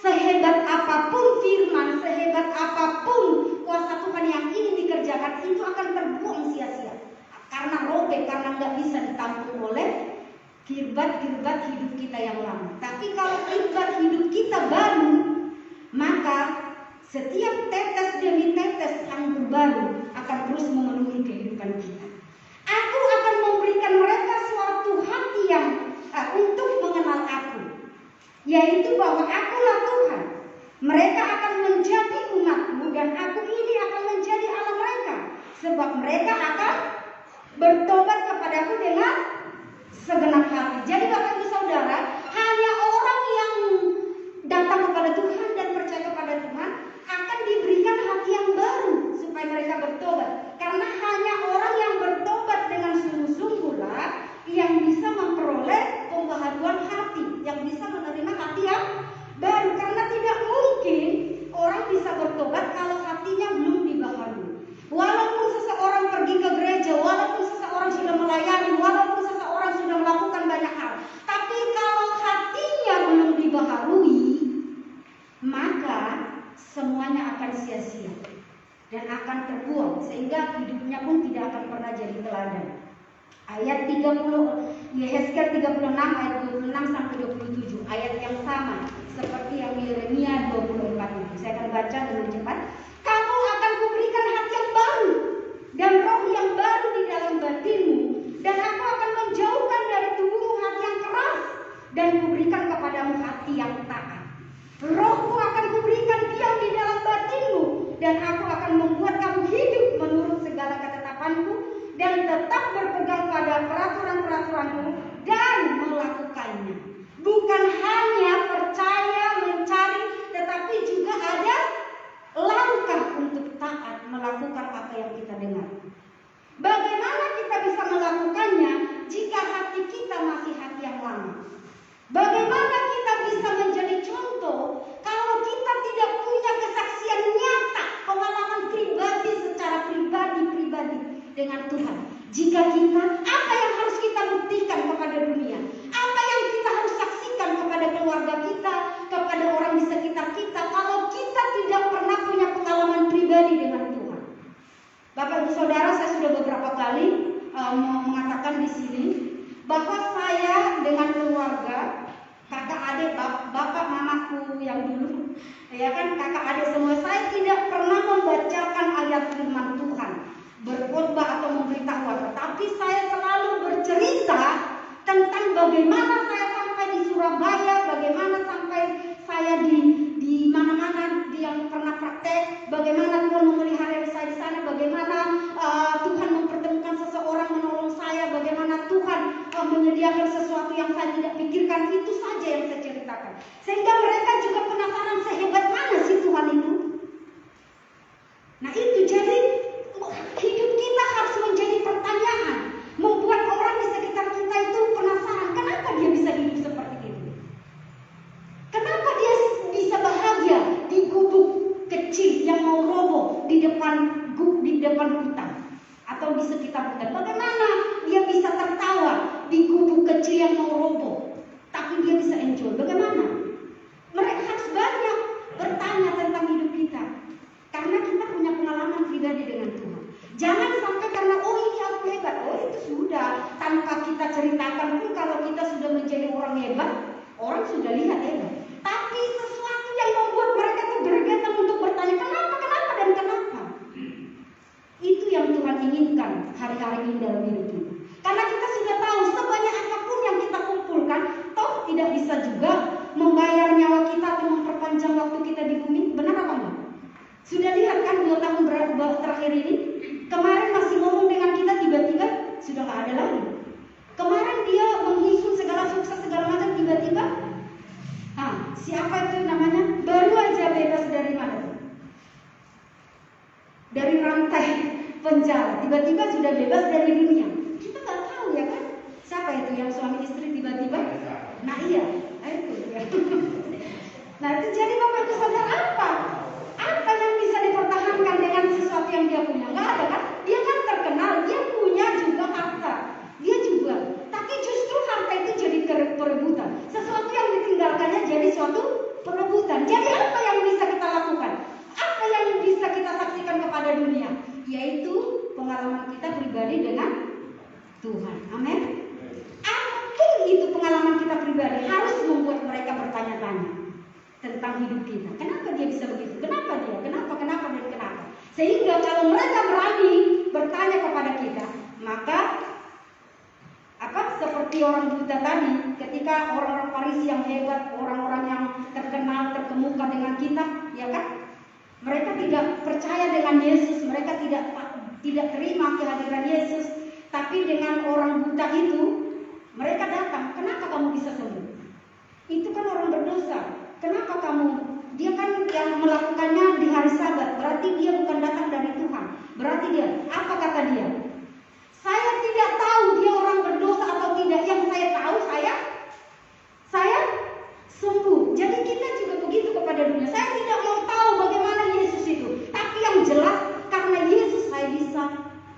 sehebat apapun firman, sehebat apapun kuasa Tuhan yang ingin dikerjakan, itu akan terbuang sia-sia. Karena robek, karena nggak bisa ditampung oleh kirbat-kirbat hidup kita yang lama. Tapi kalau kirbat hidup kita baru, maka setiap tetes demi tetes anggur baru akan terus memenuhi kehidupan kita. Aku akan memberikan mereka suatu hati yang untuk mengenal aku, yaitu bahwa akulah Tuhan. Mereka akan menjadi umatku dan aku ini akan menjadi Allah mereka, sebab mereka akan bertobat kepadaku dengan segenap hati. Jadi Bapak Ibu Saudara, hanya orang yang datang kepada Tuhan dan percaya kepada Tuhan akan diberikan hati yang baru supaya mereka bertobat. Karena hanya orang yang bertobat dengan sungguh-sungguhlah yang bisa memperoleh pembaharuan hati, yang bisa menerima hati yang baru. Karena tidak ayat 30, Yehezkiel 36 ayat 26 sampai 27, ayat yang sama seperti yang Yeremia 24 itu. Saya akan baca dengan cepat. Kamu akan kuberikan hati yang baru dan roh yang baru di dalam batinmu, dan aku akan menjauhkan dari tubuhmu hati yang keras dan kuberikan kepadamu hati yang taat. Rohku akan kuberikan diam di dalam batinmu, dan aku akan membuat kamu hidup menurut segala ketetapanku dan tetap berpegang pada peraturan-peraturanku dan melakukannya. Bukan hanya percaya mencari, tetapi juga ada langkah untuk taat melakukan apa yang kita dengar. Bagaimana kita bisa melakukannya jika hati kita masih hati yang lama? Bagaimana kita bisa menjadi contoh kalau kita tidak punya kesaksian nyata, pengalaman pribadi secara pribadi dengan Tuhan? Jika kita, apa yang harus kita buktikan kepada dunia? Apa yang kita harus saksikan kepada keluarga kita, kepada orang di sekitar kita, kalau kita tidak pernah punya pengalaman pribadi dengan Tuhan? Bapak Ibu Saudara, saya sudah beberapa kali mengatakan di sini bahwa saya dengan keluarga, kakak adik, bapak mamaku yang dulu, ya kan, kakak adik semua, saya tidak pernah membacakan ayat firman Tuhan, berkhotbah atau memberitahu, tetapi saya selalu bercerita tentang bagaimana saya sampai di Surabaya, bagaimana sampai saya di mana-mana yang pernah praktek, bagaimana Tuhan memelihara saya di sana, bagaimana Tuhan mempertemukan seseorang menolong saya, bagaimana Tuhan menyediakan sesuatu yang saya tidak pikirkan. Itu saja yang saya ceritakan, sehingga mereka juga penasaran sehebat mana sih Tuhan itu. Nah itu, jadi hidup kita harus menjadi pertanyaan, membuat orang di sekitar kita itu penasaran, kenapa dia bisa hidup seperti itu? Kenapa dia bisa bahagia di gubuk kecil yang mau roboh di depan hutan atau di sekitar hutan? Bagaimana dia bisa tertawa di gubuk kecil yang mau roboh, tapi dia bisa enjoy? Bagaimana? Mereka harus banyak bertanya tentang hidup kita, karena kita punya pengalaman pribadi dengan Tuhan. Jangan sampai karena ini aku hebat, itu sudah, tanpa kita ceritakan pun kalau kita sudah menjadi orang hebat, orang sudah lihat hebat. Tapi sesuatu yang membuat mereka itu bergetar untuk bertanya kenapa dan kenapa. Itu yang Tuhan inginkan hari-hari ini dalam hidup kita. Karena kita sudah tahu sebanyak apapun yang kita kumpulkan, toh tidak bisa juga membayar nyawa kita atau memperpanjang waktu kita di bumi. Benar apa enggak? Sudah lihat kan 2 tahun terakhir ini, kemarin masih ngomong dengan kita, tiba-tiba sudah nggak ada lagi. Kemarin dia menghisun segala sukses segala macam, tiba-tiba siapa itu namanya baru aja bebas dari mana? Dari rantai penjara, tiba-tiba sudah bebas dari dunia. Kita nggak tahu ya kan, siapa itu yang suami istri tiba-tiba? Nah iya, itu ya. Nah itu jadi Bapak Ibu Saudara, apa yang bisa dipertahankan dengan sesuatu yang dia punya? Nggak ada kan? Dia kan terkenal, dia punya juga harta, dia juga. Tapi justru harta itu jadi perebutan. Sesuatu yang ditinggalkannya jadi suatu perebutan. Jadi apa yang bisa kita lakukan? Apa yang bisa kita saksikan kepada dunia? Yaitu pengalaman kita pribadi dengan Tuhan. Amin. Apapun itu pengalaman kita pribadi harus membuat mereka bertanya-tanya tentang hidup kita. Kenapa dia bisa begitu? Kenapa dia? Kenapa dan kenapa? Sehingga kalau mereka berani bertanya kepada kita, maka seperti orang buta tadi, ketika orang-orang Farisi yang hebat, orang-orang yang terkenal, terkemuka dengan kita, ya kan? Mereka tidak percaya dengan Yesus, mereka tidak terima kehadiran Yesus. Tapi dengan orang buta itu, mereka datang. Kenapa kamu bisa sembuh? Itu kan orang berdosa. Kenapa kamu? Dia kan yang melakukannya di hari Sabat. Berarti dia bukan datang dari Tuhan. Berarti dia, apa kata dia? Saya tidak tahu dia orang berdosa atau tidak. Yang saya tahu, saya sembuh. Jadi kita juga begitu kepada dunia. Saya tidak mau tahu bagaimana Yesus itu. Tapi yang jelas, karena Yesus saya bisa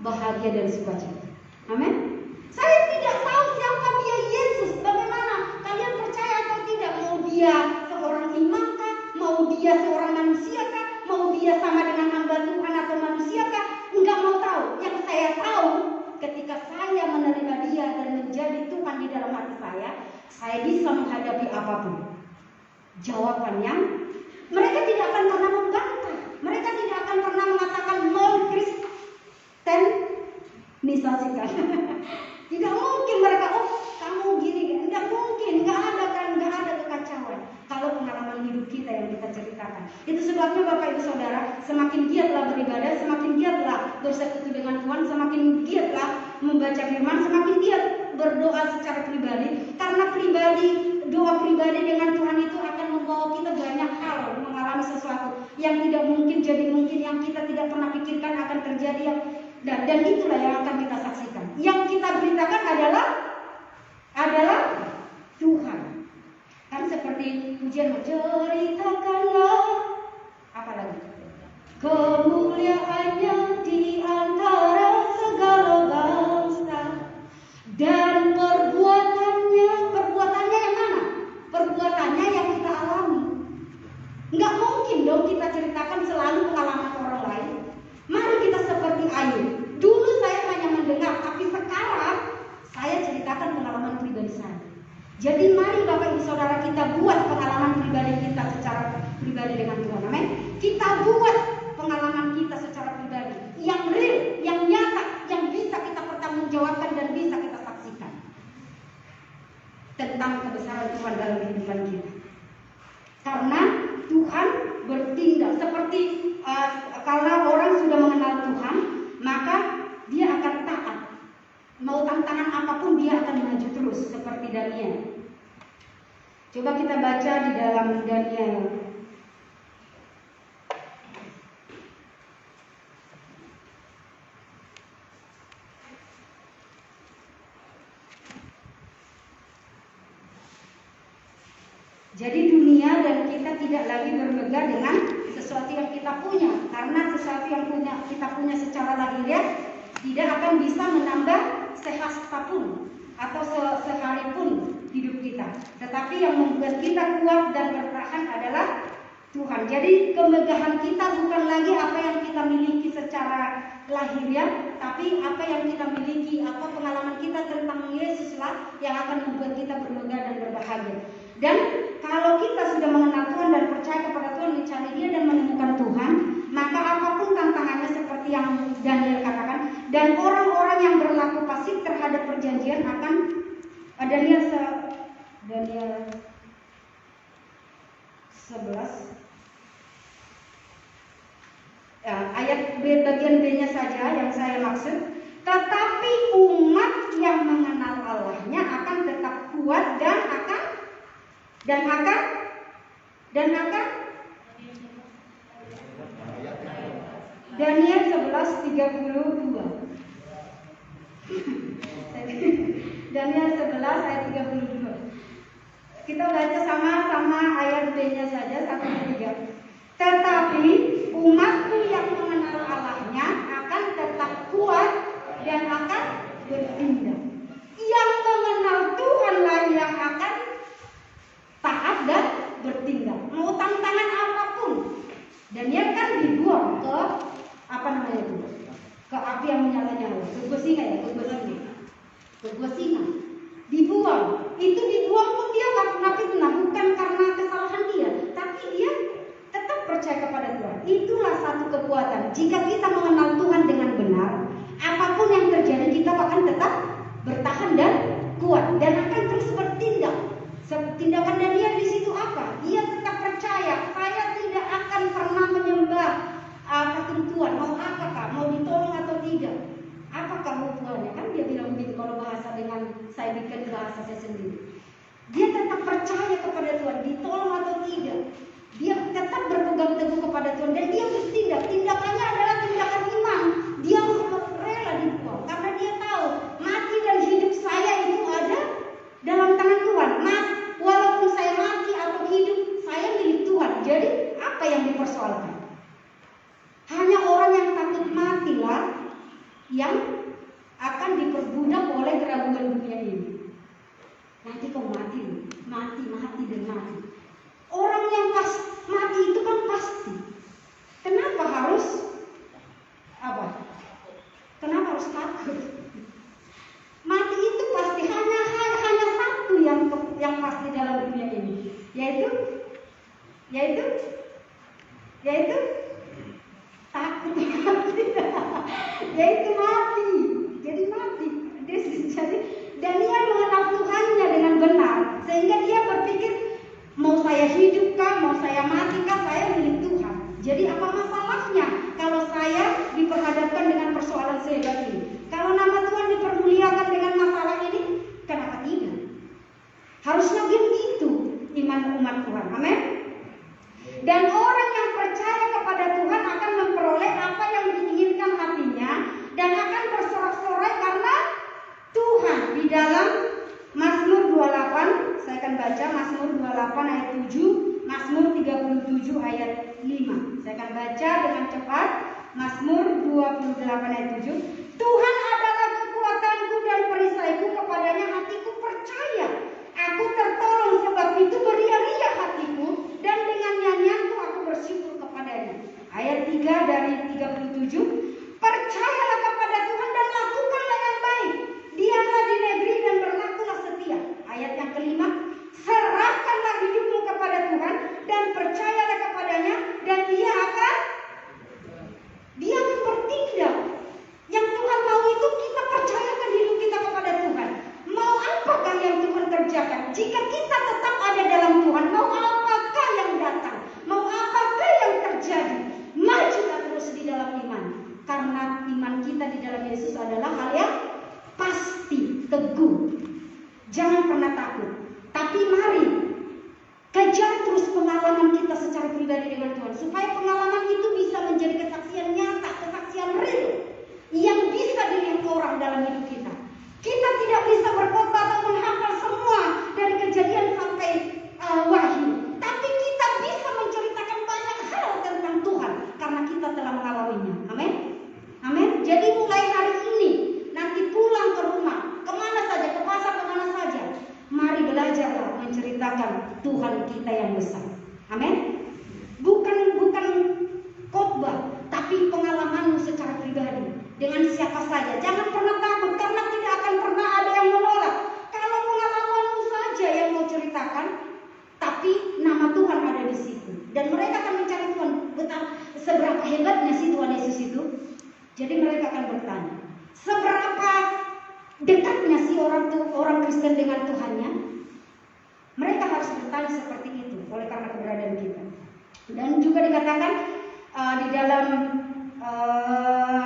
bahagia dan sukacita. Amin. Saya tidak tahu siapa dia Yesus. Bagaimana? Kalian percaya atau tidak? Mau dia seorang imam kah? Mau dia seorang manusia kah? Mau dia sama dengan hamba Tuhan atau manusia kah? Enggak mau tahu. Yang saya tahu saya bisa menghadapi apapun. Jawabannya, mereka tidak akan pernah membantah. Mereka tidak akan pernah mengatakan Kristenisasikan. Tidak mungkin mereka, kamu gini, tidak mungkin, nggak ada kekacauan. Kalau pengalaman hidup kita yang kita ceritakan. Itu sebabnya Bapak Ibu Saudara, semakin giatlah beribadah, semakin giatlah bersekutu dengan Tuhan, semakin giatlah membaca firman, semakin giat berdoa secara pribadi. Karena doa pribadi dengan Tuhan itu akan membawa kita banyak hal mengalami sesuatu yang tidak mungkin jadi mungkin, yang kita tidak pernah pikirkan akan terjadi, dan itulah yang akan kita saksikan. Yang kita beritakan adalah Tuhan. Kan seperti pujian, ceritakanlah apa lagi? Kemuliaannya di antara segala bangsa, dan perbuatannya yang mana? Perbuatannya yang kita alami. Nggak mungkin dong kita ceritakan selalu pengalaman orang lain. Mari kita seperti Ayub. Dulu saya hanya mendengar, tapi sekarang saya ceritakan pengalaman pribadi saya. Jadi mari Bapak Ibu Saudara, kita buat pengalaman pribadi kita secara pribadi dengan Tuhan. Amin. Kita buat pengalaman kita secara pribadi yang real, yang nyata, yang bisa kita pertanggungjawabkan dan bisa kita saksikan tentang kebesaran Tuhan dalam kehidupan kita. Karena Tuhan bertindak seperti kalau orang sudah mengenal Tuhan, maka dia akan taat. Mau tantangan apapun dia akan maju terus seperti Daniel. Coba kita baca di dalam Daniel. Jadi dunia dan kita tidak lagi bermegah dengan sesuatu yang kita punya, karena sesuatu yang kita punya secara lahiriah tidak akan bisa menambah sehasta pun atau sehari pun hidup kita. Tetapi yang membuat kita kuat dan bertahan adalah Tuhan. Jadi kemegahan kita bukan lagi apa yang kita miliki secara lahiriah, tapi apa yang kita miliki, apa pengalaman kita tentang Yesuslah yang akan membuat kita bermegah dan berbahagia. Dan kalau kita sudah mengenal Tuhan dan percaya kepada Tuhan, mencari Dia dan menemukan Tuhan, maka apapun tantangannya seperti yang Daniel katakan, dan orang-orang yang berlaku pasif terhadap perjanjian akan Daniel 11 ayat B, bagian B-nya saja yang saya maksud. Tetapi umat yang mengenal Allahnya akan tetap kuat dan akan Daniel 11:32. Daniel 11 ayat 32. Kita baca sama-sama ayat B-nya saja 1-3. Tetapi umatku yang mengenal Allahnya akan tetap kuat dan akan bertindak. Yang mengenal Tuhanlah yang akan taat dan bertindak. Mau tantangan apapun. Daniel kan dibuang ke ke api yang menyala-nyala, ke gua singa. Dibuang. Itu dibuang pun dia karena fitnah, bukan karena kesalahan dia, tapi dia tetap percaya kepada Tuhan. Itulah satu kekuatan. Jika kita mengenal Tuhan dengan benar, apapun yang terjadi kita akan tetap bertahan dan kuat dan akan terus bertindak. Tindakan Daniel di situ apa? Dia tetap percaya, saya tidak akan pernah menyembah ketentuan. Mau apakah? Mau ditolong atau tidak? Apa kebutuhannya? Kan dia bilang begitu kalau bahasa dengan Yaitu takut mati. Yaitu mati. Jadi mati. Jadi Daniel mengenal Tuhannya dengan benar, sehingga dia berpikir, mau saya hidup kah, mau saya mati kah, saya milik Tuhan. Jadi apa masalahnya kalau saya diperhadapkan dengan persoalan sehebat ini? Kalau nama Tuhan dipermuliakan dengan masalah ini, kenapa tidak? Harusnya begitu iman umat Tuhan. Amin. Dan orang yang percaya kepada Tuhan akan memperoleh apa yang diinginkan hatinya dan akan bersorak-sorai karena Tuhan. Di dalam Mazmur 28, saya akan baca Mazmur 28 ayat 7, Mazmur 37 ayat 5. Saya akan baca dengan cepat. Mazmur 28 ayat 7. Tuhan adalah kekuatanku dan perisaiku, kepadanya hatiku percaya. Aku tertolong, sebab itu beria-ria hatiku, dan dengan nyanyianku aku bersyukur kepadanya. Ayat 3 dari 37. Percayalah kepada Tuhan dan lakukanlah yang baik. Diamlah di negeri dan berlakulah setia. Ayat yang kelima. Serahkanlah hidupmu kepada Tuhan dan percayalah kepadanya, dan Dia akan bertindak. Yang Tuhan mau itu kita percayakan hidup kita kepada Tuhan. Mau apakah yang Tuhan kerjakan? Jika kita tetap ada dalam Tuhan, mau apakah yang datang, mau apakah yang terjadi, majulah terus di dalam iman. Karena iman kita di dalam Yesus adalah hal yang pasti, teguh. Jangan pernah takut. Tapi mari kejar terus pengalaman kita secara pribadi dengan Tuhan, supaya pengalaman itu bisa menjadi kesaksian nyata, kesaksian real yang bisa dilihat orang dalam hidup kita. Kita tidak bisa berkhotbah atau menghafal semua dari Kejadian sampai Wahyu, tapi kita bisa menceritakan banyak hal tentang Tuhan karena kita telah mengalaminya. Amin. Amin. Jadi mulai hari ini, nanti pulang ke rumah, kemana saja, ke pasar, kemana saja, mari belajarlah menceritakan Tuhan kita yang besar. Amin. Bukan khotbah, tapi pengalamanmu secara pribadi dengan siapa saja. Jangan pernah takut, karena tidak akan pernah ada yang menolak. Kalau pengalamanmu saja yang mau ceritakan, tapi nama Tuhan ada di situ, dan mereka akan mencari Tuhan. Seberapa hebatnya sih Tuhan Yesus itu? Jadi mereka akan bertanya, seberapa dekatnya sih orang Kristen dengan Tuhannya? Mereka harus bertanya seperti itu oleh karena keberadaan kita. Dan juga dikatakan di dalam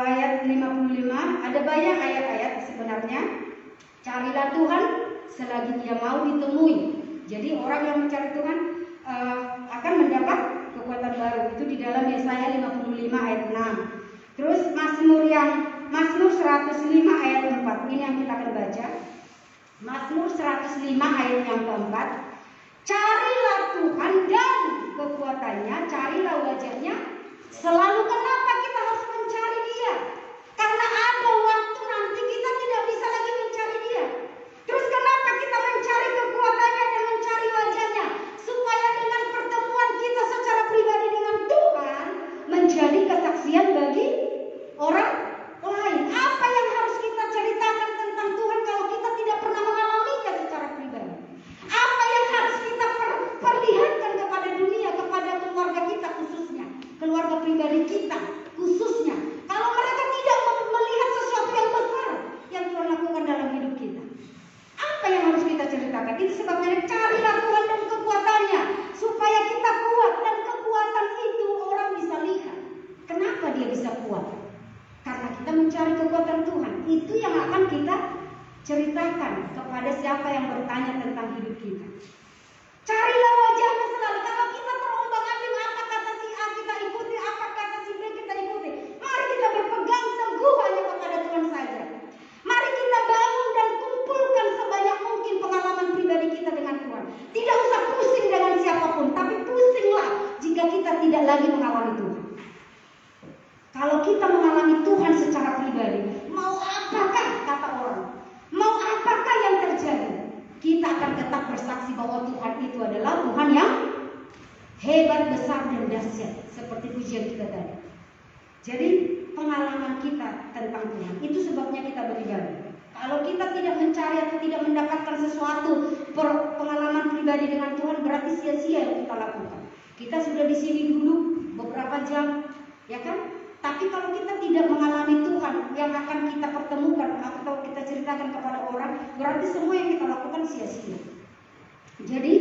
ayat 55, ada banyak ayat-ayat sebenarnya. Carilah Tuhan selagi Dia mau ditemui. Jadi orang yang mencari Tuhan akan mendapat kekuatan baru. Itu di dalam Yesaya 55 ayat 6. Terus Mazmur 105 ayat 4. Ini yang kita akan baca. Mazmur 105 ayat yang keempat. Carilah Tuhan dan kekuatannya, carilah wajahnya selalu. Kenapa kita harus mencari Dia? Karena ada waktu nanti kita tidak bisa lagi mencari Dia. Terus kenapa kita mencari kekuatannya dan mencari wajahnya? Supaya dengan pertemuan kita secara pribadi dengan Tuhan menjadi kesaksian bagi orang lain. Apa yang harus kita ceritakan tentang Tuhan kalau kita tidak pernah mengalaminya secara pribadi? Apa yang harus kita perlihatkan kepada dunia, kepada keluarga kita khususnya, keluarga pribadi kita khususnya, kalau mereka tidak melihat sesuatu yang besar yang Tuhan lakukan dalam hidup kita? Apa yang harus kita ceritakan? Itu sebabnya carilah Tuhan dan kekuatannya, supaya kita kuat, dan kekuatan itu orang bisa lihat. Kenapa dia bisa kuat? Karena kita mencari kekuatan Tuhan. Itu yang akan kita ceritakan kepada siapa yang bertanya tentang hidup kita. Carilah wajahnya selalu. Kalau kita terombang-ambing, apa kata si A kita ikuti, apa kata si B kita ikuti. Mari kita berpegang teguh hanya kepada Tuhan saja. Mari kita bangun dan kumpulkan sebanyak mungkin pengalaman pribadi kita dengan Tuhan. Tidak usah pusing dengan siapapun, tapi pusinglah jika kita tidak lagi mengalami Tuhan. Kalau kita mengalami Tuhan secara pribadi, mau apakah kata orang, mau apakah yang terjadi, kita akan tetap bersaksi bahwa Tuhan itu adalah Tuhan yang hebat, besar, dan dahsyat, seperti pujian kita tadi. Jadi pengalaman kita tentang Tuhan, itu sebabnya kita beribadah. Kalau kita tidak mencari atau tidak mendapatkan sesuatu pengalaman pribadi dengan Tuhan, berarti sia-sia yang kita lakukan. Kita sudah di sini dulu beberapa jam, ya kan? Tapi kalau kita tidak mengalami Tuhan yang akan kita pertemukan atau kita ceritakan kepada orang, berarti semua yang kita lakukan sia-sia. Jadi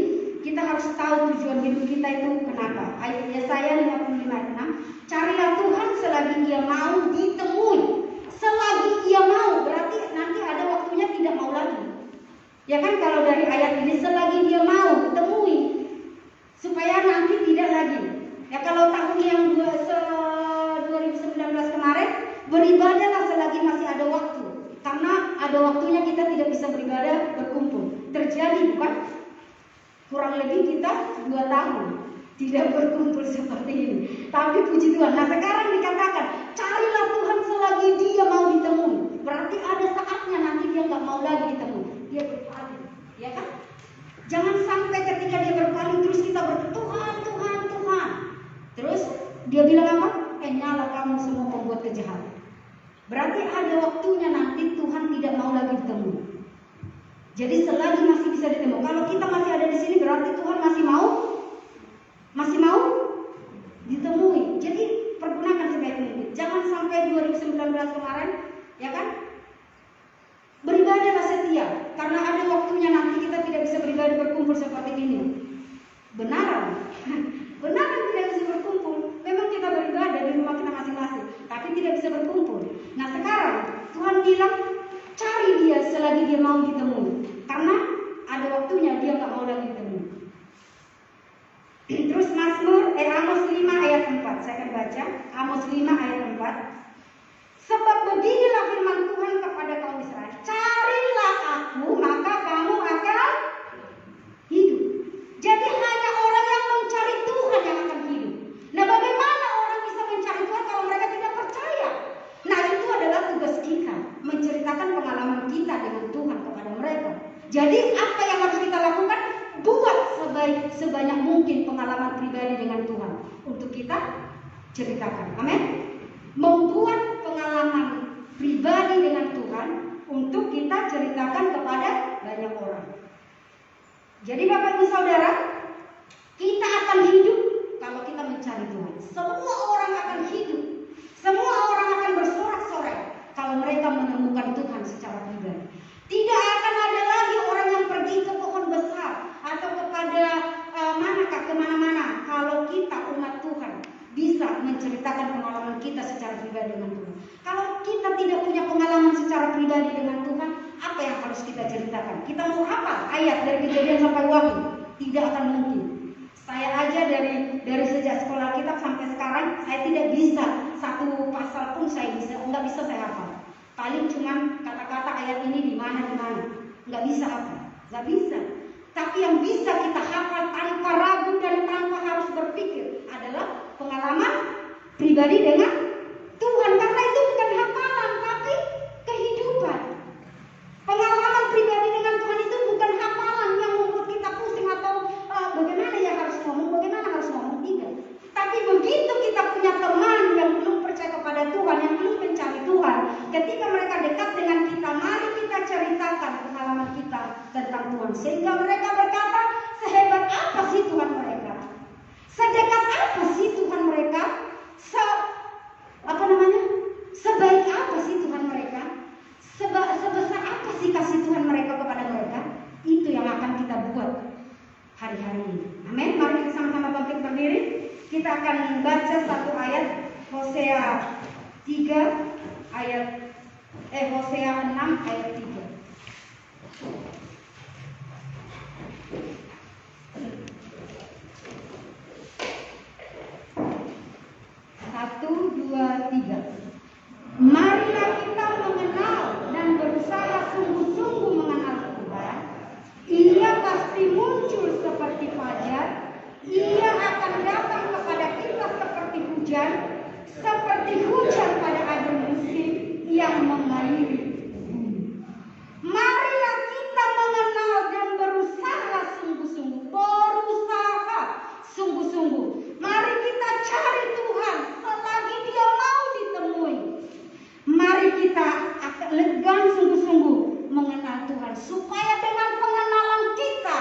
kita harus tahu tujuan hidup kita itu kenapa. Ayat Yesaya 55:6, carilah Tuhan selagi Ia mau ditemui. Selagi Ia mau, berarti nanti ada waktunya tidak mau lagi. Ya kan, kalau dari ayat ini selagi Dia mau temui, supaya nanti tidak lagi. Ya kalau tahun yang 2019 kemarin, beribadahlah selagi masih ada waktu. Karena ada waktunya kita tidak bisa beribadah berkumpul. Terjadi bukan? Kurang lebih kita 2 tahun tidak berkumpul seperti ini. Tapi puji Tuhan, nah sekarang dikatakan carilah Tuhan selagi Dia mau ditemui. Berarti ada saatnya nanti Dia nggak mau lagi ditemui. Dia berpaling, ya kan? Jangan sampai ketika Dia berpaling terus kita Tuhan. Terus Dia bilang apa? Nyala kamu semua pembuat kejahatan. Berarti ada waktunya nanti Tuhan tidak mau lagi ditemui. Jadi selagi masih bisa ditemu. Kalau kita masih ada di sini berarti Tuhan masih mau ditemui. Jadi pergunakan sebaik mungkin. Jangan sampai 2019 kemarin, ya kan? Beribadahlah setia, karena ada waktunya nanti kita tidak bisa beribadah berkumpul seperti ini. Benar tidak bisa berkumpul. Memang kita beribadah di rumah kita masing-masing, tapi tidak bisa berkumpul. Nah sekarang Tuhan bilang cari Dia selagi Dia mau ditemui, karena ada waktunya Dia nggak mau lagi ditemui. Terus Amos 5 ayat 4, saya akan baca Amos 5 ayat 4. Sebab beginilah firman Tuhan kepada kaum Israel, carilah Aku maka kamu akan hidup. Jadi hanya orang yang mencari Tuhan yang akan hidup. Nah bagaimana orang bisa mencari Tuhan kalau mereka tidak percaya? Nah itu adalah tugas kita, menceritakan pengalaman kita dengan Tuhan kepada mereka. Jadi apa yang harus kita lakukan? Buat sebanyak mungkin pengalaman pribadi dengan Tuhan untuk kita ceritakan. Amin. Membuat pengalaman pribadi dengan Tuhan untuk kita ceritakan kepada banyak orang. Jadi Bapak Ibu Saudara, kita akan hidup kalau kita mencari Tuhan. Semua orang akan hidup, semua orang akan bersorak-sorai kalau mereka menemukan Tuhan secara pribadi. Tidak akan ada lagi orang yang pergi ke pohon besar atau kepada kemana-mana kalau kita umat Tuhan bisa menceritakan pengalaman kita secara pribadi dengan Tuhan. Kalau kita tidak punya pengalaman secara pribadi dengan Tuhan, apa yang harus kita ceritakan? Kita mau hafal ayat dari Kejadian sampai Wahyu? Tidak akan mungkin. Saya aja dari sejak sekolah kitab sampai sekarang, saya tidak bisa satu pasal pun nggak bisa saya hafal. Paling cuma kata-kata ayat ini di mana, nggak bisa hafal, nggak bisa. Tapi yang bisa kita hafal tanpa ragu dan tanpa harus berpikir adalah pengalaman pribadi dengan Tuhan. Karena itu bukan hafalan, tapi kehidupan. Pengalaman pribadi dengan Tuhan itu bukan hafalan yang membuat kita pusing atau bagaimana harus ngomong, tidak. Tapi begitu kita punya teman yang belum percaya kepada Tuhan, yang belum mencari Tuhan, ketika mereka dekat dengan kita, mari kita ceritakan pengalaman kita tentang Tuhan, sehingga mereka berkata, sehebat apa sih Tuhan mereka? Sedekat apa sih Tuhan mereka? Sebaik apa sih Tuhan mereka? Sebesar apa sih kasih Tuhan mereka kepada mereka? Itu yang akan kita buat hari-hari ini. Amin. Mari kita sama-sama bangkit berdiri. Kita akan baca satu ayat, Hosea 6 ayat 3. Satu, dua, tiga. Marilah kita mengenal dan berusaha sungguh-sungguh mengenal Tuhan. Ia pasti muncul seperti fajar. Ia akan datang kepada kita seperti hujan pada akhir musim yang mengairi bumi. Marilah kita mengenal dan berusaha sungguh-sungguh. Mari kita cari Tuhan selagi Dia mau ditemui. Mari kita dengan sungguh-sungguh mengenal Tuhan, supaya dengan pengenalan kita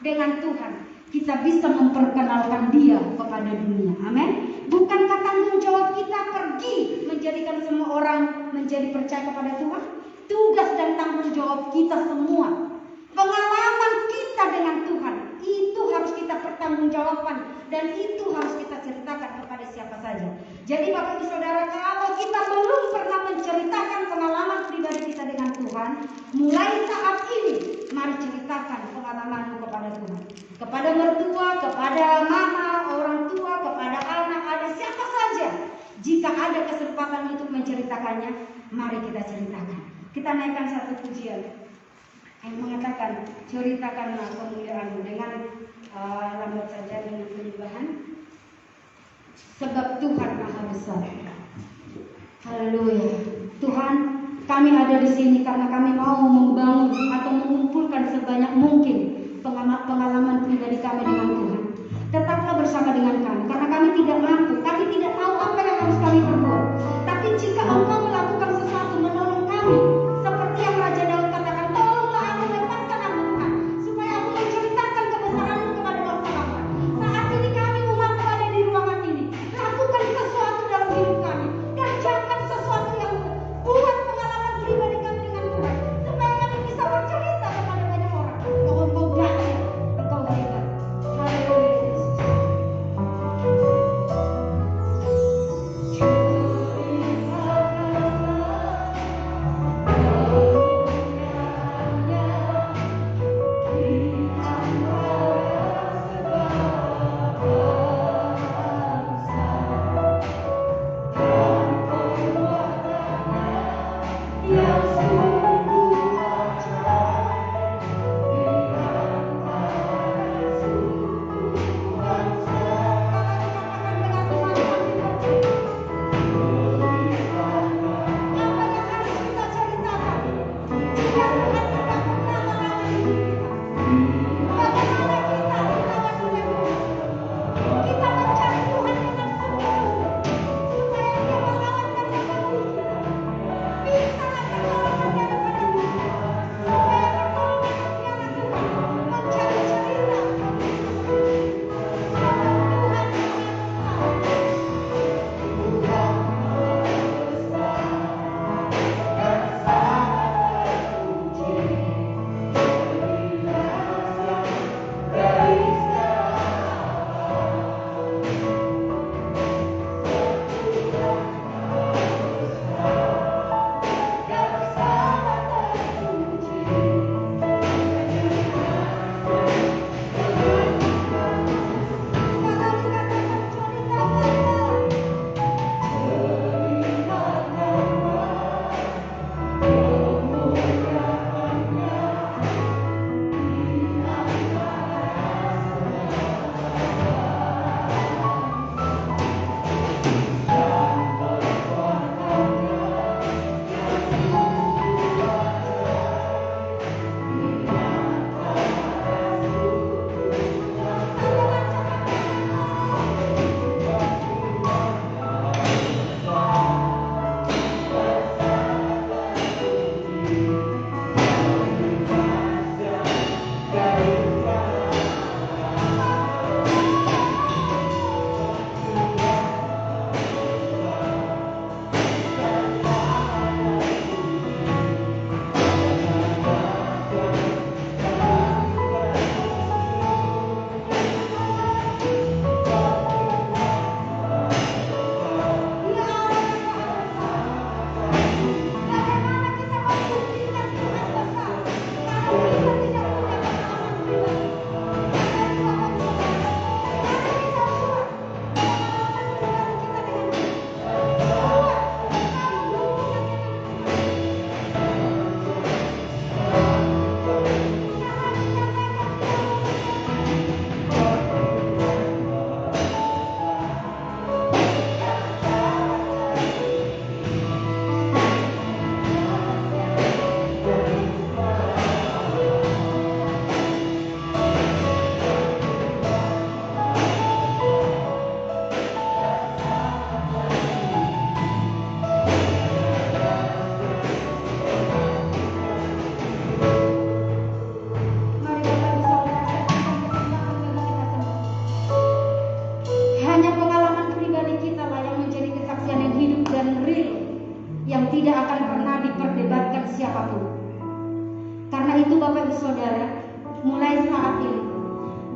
dengan Tuhan, kita bisa memperkenalkan Dia kepada dunia. Amin. Bukankah tanggung jawab kita pergi menjadikan semua orang menjadi percaya kepada Tuhan? Tugas dan tanggung jawab kita semua. Pengalaman kita dengan Tuhan itu harus kita pertanggungjawabkan dan itu harus kita ceritakan kepada siapa saja. Jadi Bapak Ibu Saudara, kalau kita belum pernah menceritakan pengalaman pribadi kita dengan Tuhan, mulai saat ini mari ceritakan pengalamanmu kepada Tuhan. Kepada mertua, kepada mama, orang tua, kepada anak, adik, siapa saja. Jika ada kesempatan untuk menceritakannya, mari kita ceritakan. Kita naikkan satu pujian yang mengatakan, ceritakanlah kemuliaan-Mu dengan lambat saja dengan penyembahan. Sebab Tuhan Maha Besar. Haleluya. Tuhan, kami ada di sini karena kami mau membangun atau mengumpulkan sebanyak mungkin pengalaman pribadi kami dengan Tuhan. Tetaplah bersama dengan kami karena kami tidak mampu, kami tidak tahu apa yang harus kami perbuat. Tapi jika Engkau melakukan sesuatu menolong kami, seperti yang Raja Daud katakan, tolonglah aku, lepaskan aku Tuhan, supaya aku menceritakan kebesaran-Mu kepada bangsa hamba. Saat ini kami umat ada di ruangan ini, lakukan sesuatu dalam hidup kami, kerjakan sesuatu yang buat pengalaman pribadi kami dengan Tuhan, supaya kami bisa bercerita kepada banyak orang bahwa Engkau dahsyat, Engkau hebat. Haleluya. Ceritakan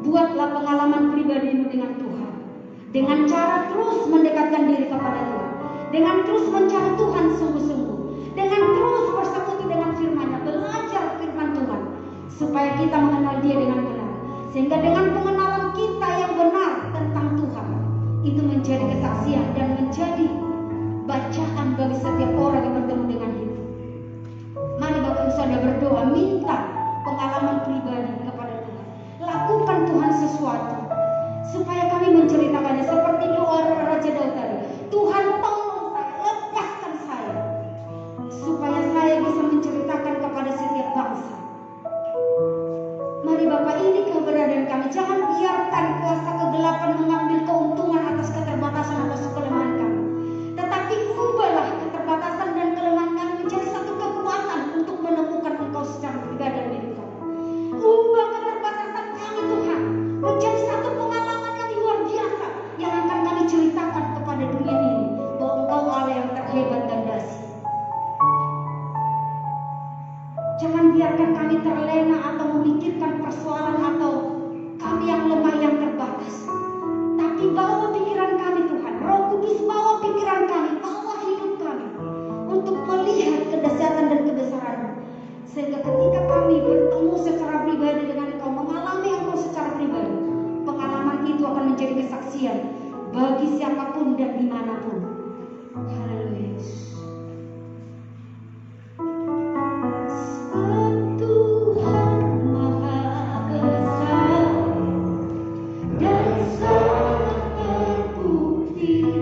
Buatlah pengalaman pribadimu dengan Tuhan, dengan cara terus mendekatkan diri kepada Tuhan, dengan terus mencari Tuhan sungguh-sungguh, dengan terus bersekutu dengan firman-Nya, belajar firman Tuhan, supaya kita mengenal Dia dengan benar. Sehingga dengan pengenalan kita yang benar tentang Tuhan, itu menjadi kesaksian dan menjadi bacaan bagi setiap orang yang bertemu dengan Dia. Mari Bapak Ibu Saudara berdoa, minta pengalaman pribadi kepada Tuhan. Lakukan Tuhan sesuatu supaya kami menceritakannya seperti doa Raja Daud tadi. Tuhan, tolong saya, lepaskan saya, supaya saya bisa menceritakan kepada setiap bangsa. Mari Bapak, ini keberadaan kami. Jangan biarkan kuasa kegelapan mengambil keuntungan atas keterbatasan atau kelemahan kami. Tetapi ubahlah keterbatasan dan kelemahan kami menjadi satu kekuatan untuk menemukan Engkau secara pribadi dalam hidup kami. Ubah keterbatasan kami Tuhan menjadi satu pengalaman yang luar biasa yang akan kami ceritakan kepada dunia ini, bahwa Engkau Allah yang terhebat dan dahsyat. Jangan biarkan kami terlena atau memikirkan persoalan atau kami yang lemah yang terbatas. Tapi bawa pikiran kami Tuhan, Roh Kudus bawa pikiran kami, bawa hidup kami untuk melihat kedahsyatan dan kebesaran-Mu. Sehingga ketika kami bertemu secara pribadi dengan Engkau, mengalami Engkau secara pribadi, pengalaman itu akan menjadi kesaksian bagi siapapun dan dimanapun. Haleluya. Tuhan Maha Besar dan sangat terbukti,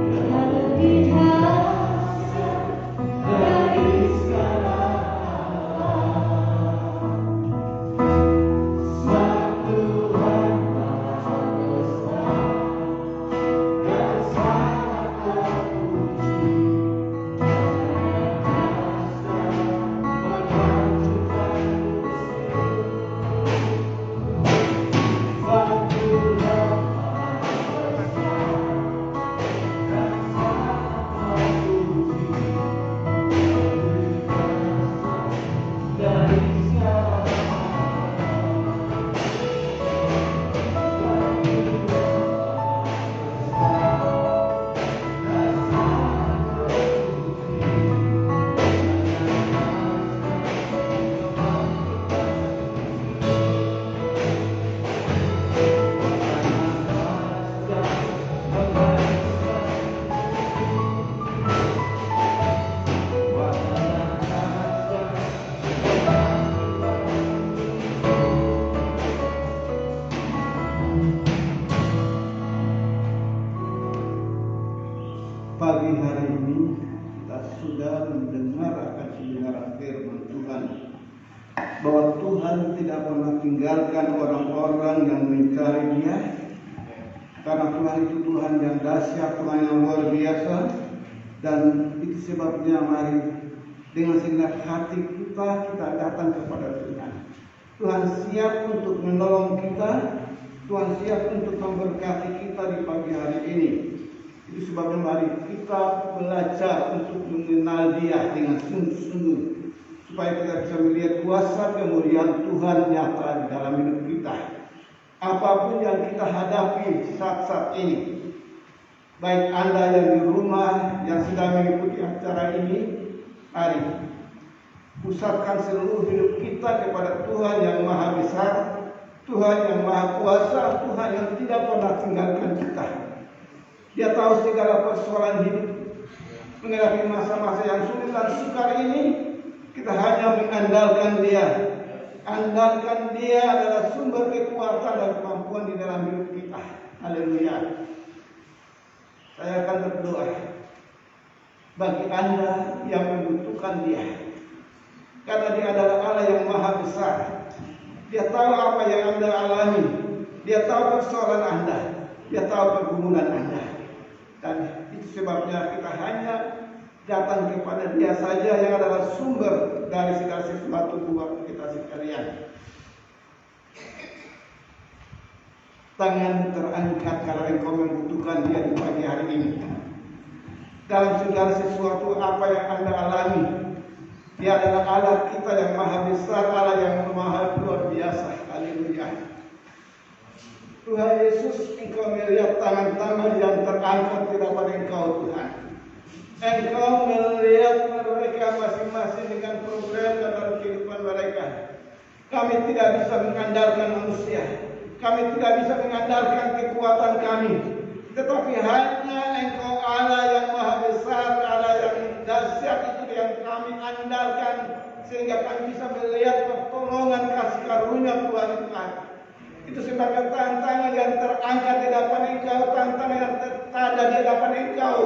Dia lebih dahsyat dari segala Pagi hari ini kita sudah mendengar akan kebenaran firman Tuhan, bahwa Tuhan tidak pernah tinggalkan orang-orang yang mencari Dia, karena Tuhan itu Tuhan yang dahsyat, Tuhan yang luar biasa. Dan itu sebabnya mari dengan segenap hati kita datang kepada Tuhan. Tuhan siap untuk menolong kita, Tuhan siap untuk memberkati kita di pagi hari ini. Itu sebabnya mari kita belajar untuk mengenal Dia dengan sungguh-sungguh, supaya kita bisa melihat kuasa kemuliaan Tuhan nyata di dalam hidup kita. Apapun yang kita hadapi saat-saat ini, baik Anda yang di rumah yang sedang mengikuti acara ini, mari pusatkan seluruh hidup kita kepada Tuhan yang Maha Besar, Tuhan yang Maha Kuasa, Tuhan yang tidak pernah tinggalkan kita. Dia tahu segala persoalan hidup. Menghadapi masa-masa yang sulit dan sukar ini, kita hanya mengandalkan Dia. Andalkan Dia adalah sumber kekuatan dan kemampuan di dalam hidup kita. Haleluya. Saya akan berdoa bagi Anda yang membutuhkan Dia, karena Dia adalah Allah yang Maha Besar. Dia tahu apa yang Anda alami, Dia tahu persoalan Anda, Dia tahu pergumulan Anda. Dan itu sebabnya kita hanya datang kepada Dia saja yang adalah sumber dari segala sesuatu buat kita sekalian. Tangan terangkat kalau engkau membutuhkan Dia di pagi hari ini. Dalam segala sesuatu apa yang Anda alami, Dia adalah Allah kita yang Maha Besar, Allah yang Maha luar biasa. Haleluya. Tuhan Yesus, Engkau melihat tangan-tangan yang terangkat di hadapan Engkau, Tuhan. Engkau melihat mereka masing-masing dengan problem dalam kehidupan mereka. Kami tidak bisa mengandalkan manusia. Kami tidak bisa mengandalkan kekuatan kami. Tetapi hanya Engkau Allah yang maha besar, Allah yang dahsyat itu yang kami andalkan. Sehingga kami bisa melihat pertolongan kasih karunia Tuhan. Itu sebagai tantangan yang terangkat di hadapan Engkau, tantangan yang tertada di hadapan Engkau.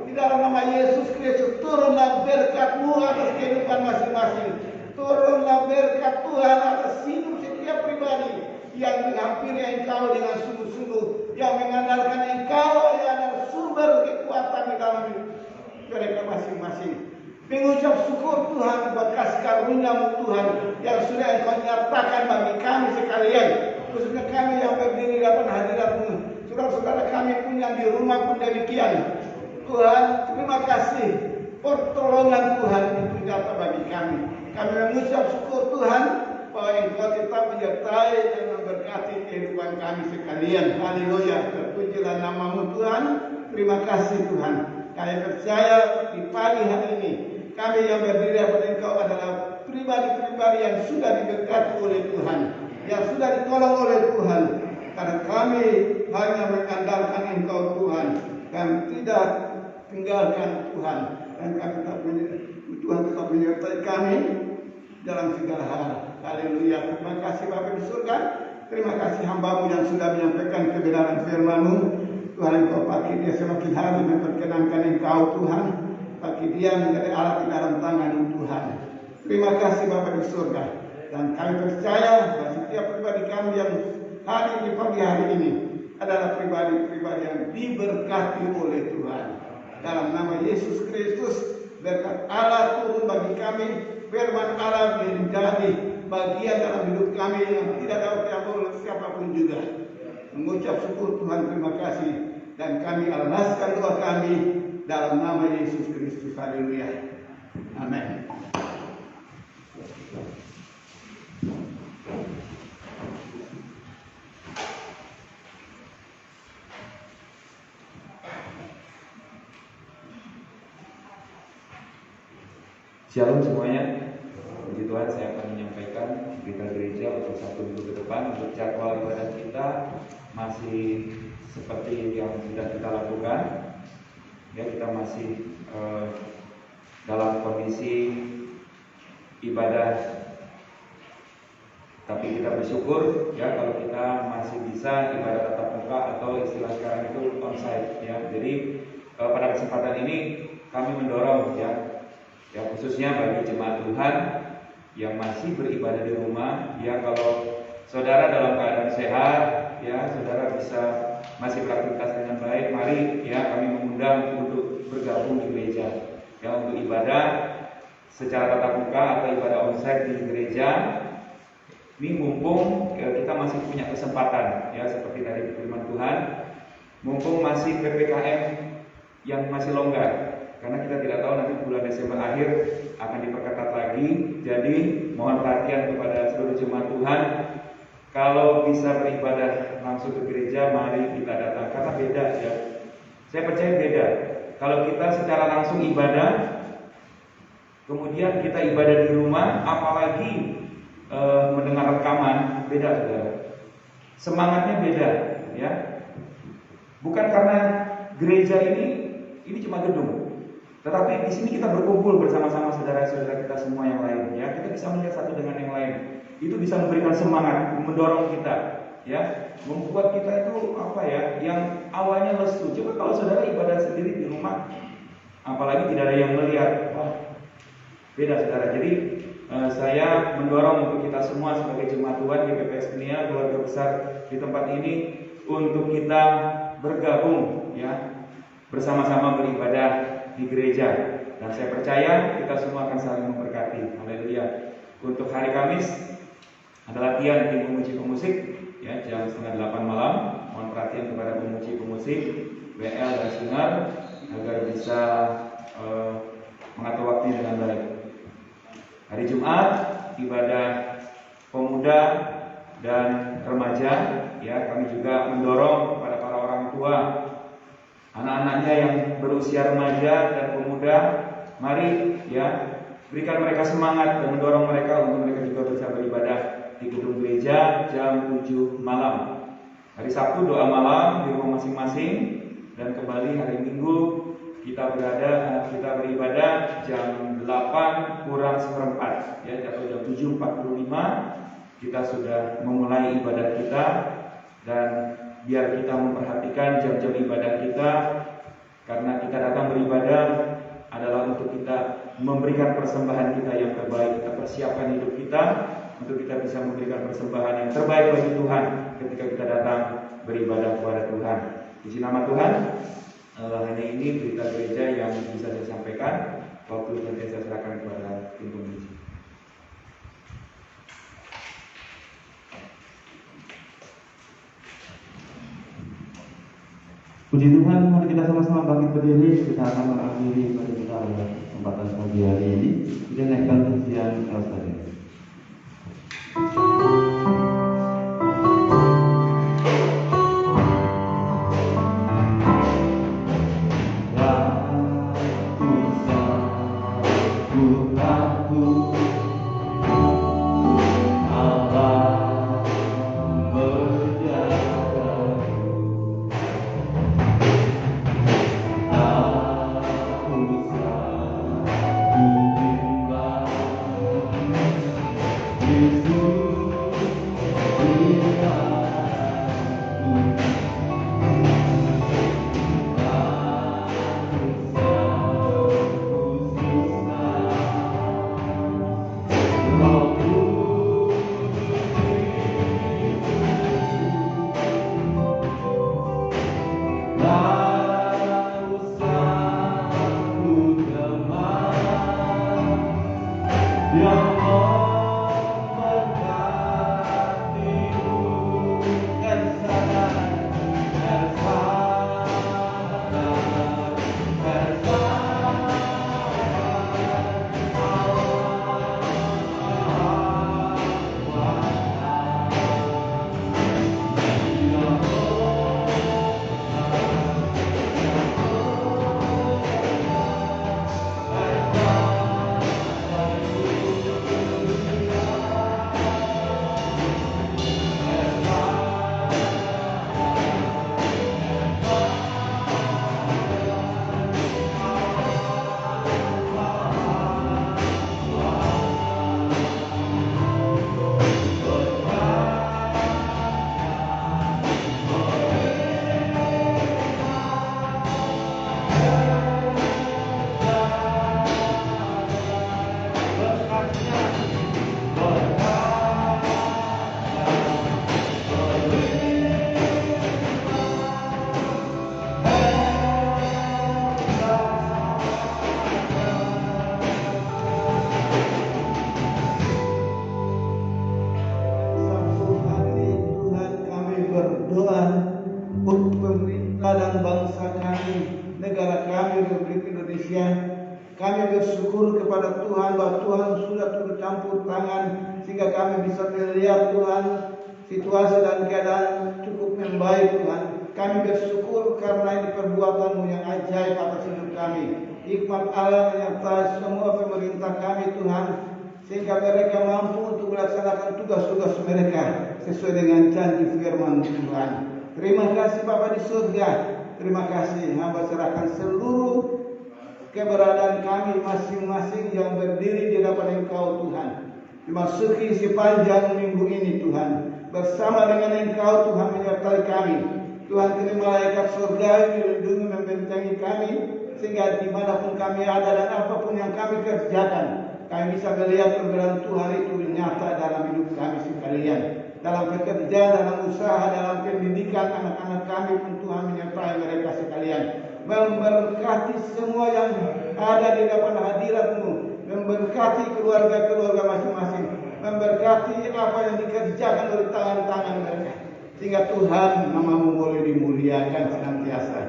Di dalam nama Yesus Kristus, turunlah berkat-Mu atas kehidupan masing-masing. Turunlah berkat Tuhan atas hidup setiap pribadi yang menghampiri Engkau dengan sungguh-sungguh, yang mengandalkan Engkau yang adalah sumber kekuatan di dalam hidup mereka masing-masing. Mengucap syukur Tuhan buat kasih karunia-Mu Tuhan yang sudah Engkau nyatakan bagi kami sekalian, khususnya kami yang berdiri di hadapan hadirat-Mu. Saudara-saudara kami pun yang di rumah pun demikian. Tuhan, terima kasih pertolongan Tuhan itu nyata bagi kami. Kami mengucap syukur Tuhan bahwa Engkau tetap menyertai dan memberkati kehidupan kami sekalian. Haleluya, terpujilah nama-Mu Tuhan. Terima kasih Tuhan. Kami percaya di pagi hari ini kami yang berdiri hadapan Engkau adalah pribadi-pribadi yang sudah diberkati oleh Tuhan, yang sudah ditolong oleh Tuhan. Karena kami hanya mengandalkan Engkau Tuhan dan tidak tinggalkan Tuhan. Dan kami Tuhan tetap menyertai kami dalam segala hal. Haleluya. Terima kasih Bapa di surga. Terima kasih hamba-Mu yang sudah menyampaikan kebenaran firman-Mu. Tuhan, Engkau pakai dia semakin hari memperkenankan Engkau Tuhan. Pakai dia menjadi alat di dalam tangan-Mu Tuhan. Terima kasih Bapa di surga. Dan kami percaya bahwa setiap pribadi kami yang hadir di pagi hari ini adalah pribadi-pribadi yang diberkati oleh Tuhan. Dalam nama Yesus Kristus, berkat Allah turun bagi kami, firman Allah menjadi bagian dalam hidup kami yang tidak dapat diambil oleh siapapun juga. Mengucap syukur Tuhan, terima kasih. Dan kami alaskan doa kami dalam nama Yesus Kristus. Haleluya. Amin. Shalom semuanya. Puji Tuhan, saya akan menyampaikan berita gereja untuk 1 minggu ke depan. Untuk jadwal ibadah kita masih seperti yang sudah kita lakukan. Ya, kita masih dalam kondisi ibadah, tapi kita bersyukur ya kalau kita masih bisa ibadah tatap muka atau istilah sekarang itu onsite ya. Jadi pada kesempatan ini kami mendorong ya khususnya bagi jemaat Tuhan yang masih beribadah di rumah ya, kalau saudara dalam keadaan sehat ya, saudara bisa masih beraktivitas dengan baik, mari ya kami mengundang untuk bergabung di gereja ya, untuk ibadah secara tatap muka atau ibadah onsite di gereja. Ini mumpung ya, kita masih punya kesempatan ya, seperti dari firman Tuhan, mumpung masih PPKM yang masih longgar. Karena kita tidak tahu nanti bulan Desember akhir akan diperketat lagi. Jadi mohon perhatian kepada seluruh jemaat Tuhan. Kalau bisa beribadah langsung ke gereja, mari kita datang. Karena beda ya. Saya percaya beda. Kalau kita secara langsung ibadah, kemudian kita ibadah di rumah, apalagi mendengar rekaman, beda saudara. Semangatnya beda ya. Bukan karena gereja ini cuma gedung. Tetapi di sini kita berkumpul bersama-sama saudara-saudara kita semua yang lain ya. Kita bisa melihat satu dengan yang lain. Itu bisa memberikan semangat, mendorong kita ya, membuat kita itu apa ya, yang awalnya lesu. Coba kalau saudara ibadah sendiri di rumah, apalagi tidak ada yang melihat, wah, beda saudara. Jadi saya mendorong untuk kita semua sebagai jemaat Tuhan GPPS Kenia, keluarga besar di tempat ini, untuk kita bergabung ya, bersama-sama beribadah di gereja. Dan saya percaya kita semua akan saling memberkati. Haleluya. Untuk hari Kamis ada latihan tim pemuji-pemusik ya, jam 7:30 malam. Mohon perhatian kepada pemuji-pemusik WL dan Sinar agar bisa mengatur waktu dengan baik. Hari Jumat ibadah pemuda dan remaja, ya, kami juga mendorong kepada para orang tua anak-anaknya yang berusia remaja dan pemuda, mari ya berikan mereka semangat dan mendorong mereka untuk mereka juga bisa beribadah di gedung gereja jam 7 malam. Hari Sabtu doa malam di rumah masing-masing, dan kembali hari Minggu kita beribadah jam 8 kurang seperempat, ya, atau jam 7.45 kita sudah memulai ibadah kita. Dan biar kita memperhatikan jam-jam ibadah kita, karena kita datang beribadah adalah untuk kita memberikan persembahan kita yang terbaik. Kita persiapkan hidup kita untuk kita bisa memberikan persembahan yang terbaik bagi Tuhan ketika kita datang beribadah kepada Tuhan. Puji nama Tuhan. Hanya ini berita gereja yang bisa saya sampaikan. Waktu nanti saya serahkan kepada tim penguji. Puji Tuhan, mari kita sama-sama bangkit berdiri. Kita akan mengakhiri pada kita kesempatan pagi hari ini. Kita naikkan pujian kelas tadi. Kami bersyukur kepada Tuhan bahwa Tuhan sudah turut campur tangan sehingga kami bisa melihat Tuhan situasi dan keadaan cukup membaik Tuhan. Kami bersyukur karena ini perbuatan-Mu yang ajaib atas hidup kami. Hikmat Allah menyertai semua pemerintah kami Tuhan, sehingga mereka mampu untuk melaksanakan tugas-tugas mereka sesuai dengan janji firman Tuhan. Terima kasih Bapa di surga. Terima kasih, hamba serahkan seluruh keberadaan kami masing-masing yang berdiri di hadapan Engkau Tuhan. Dimasuki sepanjang minggu ini Tuhan, bersama dengan Engkau Tuhan menyertai kami. Tuhan, kini malaikat surga melindungi membentengi kami, sehingga dimanapun kami ada dan apapun yang kami kerjakan, kami bisa melihat perbedaan Tuhan itu nyata dalam hidup kami sekalian. Dalam pekerjaan, dalam usaha, dalam pendidikan anak-anak kami pun Tuhan menyertai mereka sekalian. Memberkati semua yang ada di depan hadirat-Mu, memberkati keluarga-keluarga masing-masing, memberkati apa yang dikerjakan oleh tangan-tangan mereka, sehingga Tuhan nama-Mu boleh dimuliakan senantiasa.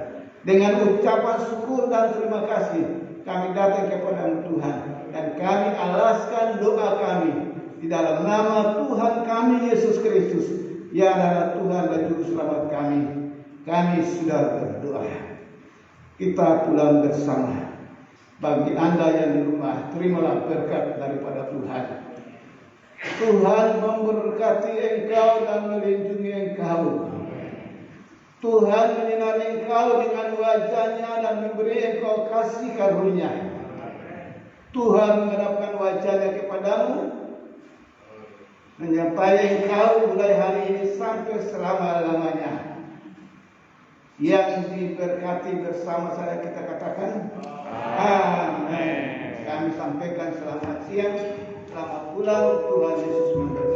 Dengan ucapan syukur dan terima kasih, kami datang kepada-Mu Tuhan, dan kami alaskan doa kami di dalam nama Tuhan kami Yesus Kristus yang adalah Tuhan dan Juru Selamat kami sudah berdoa. Kita pulang bersama. Bagi Anda yang di rumah, terimalah berkat daripada Tuhan. Tuhan memberkati engkau dan melindungi engkau. Tuhan menyinari engkau dengan wajah-Nya dan memberi engkau kasih karunia. Tuhan menghadapkan wajah-Nya kepadamu, menyertai engkau mulai hari ini sampai selama-lamanya. Yang diberkati bersama saya kita katakan amin. Kami sampaikan selamat siang, selamat pulang, Tuhan Yesus memberkati.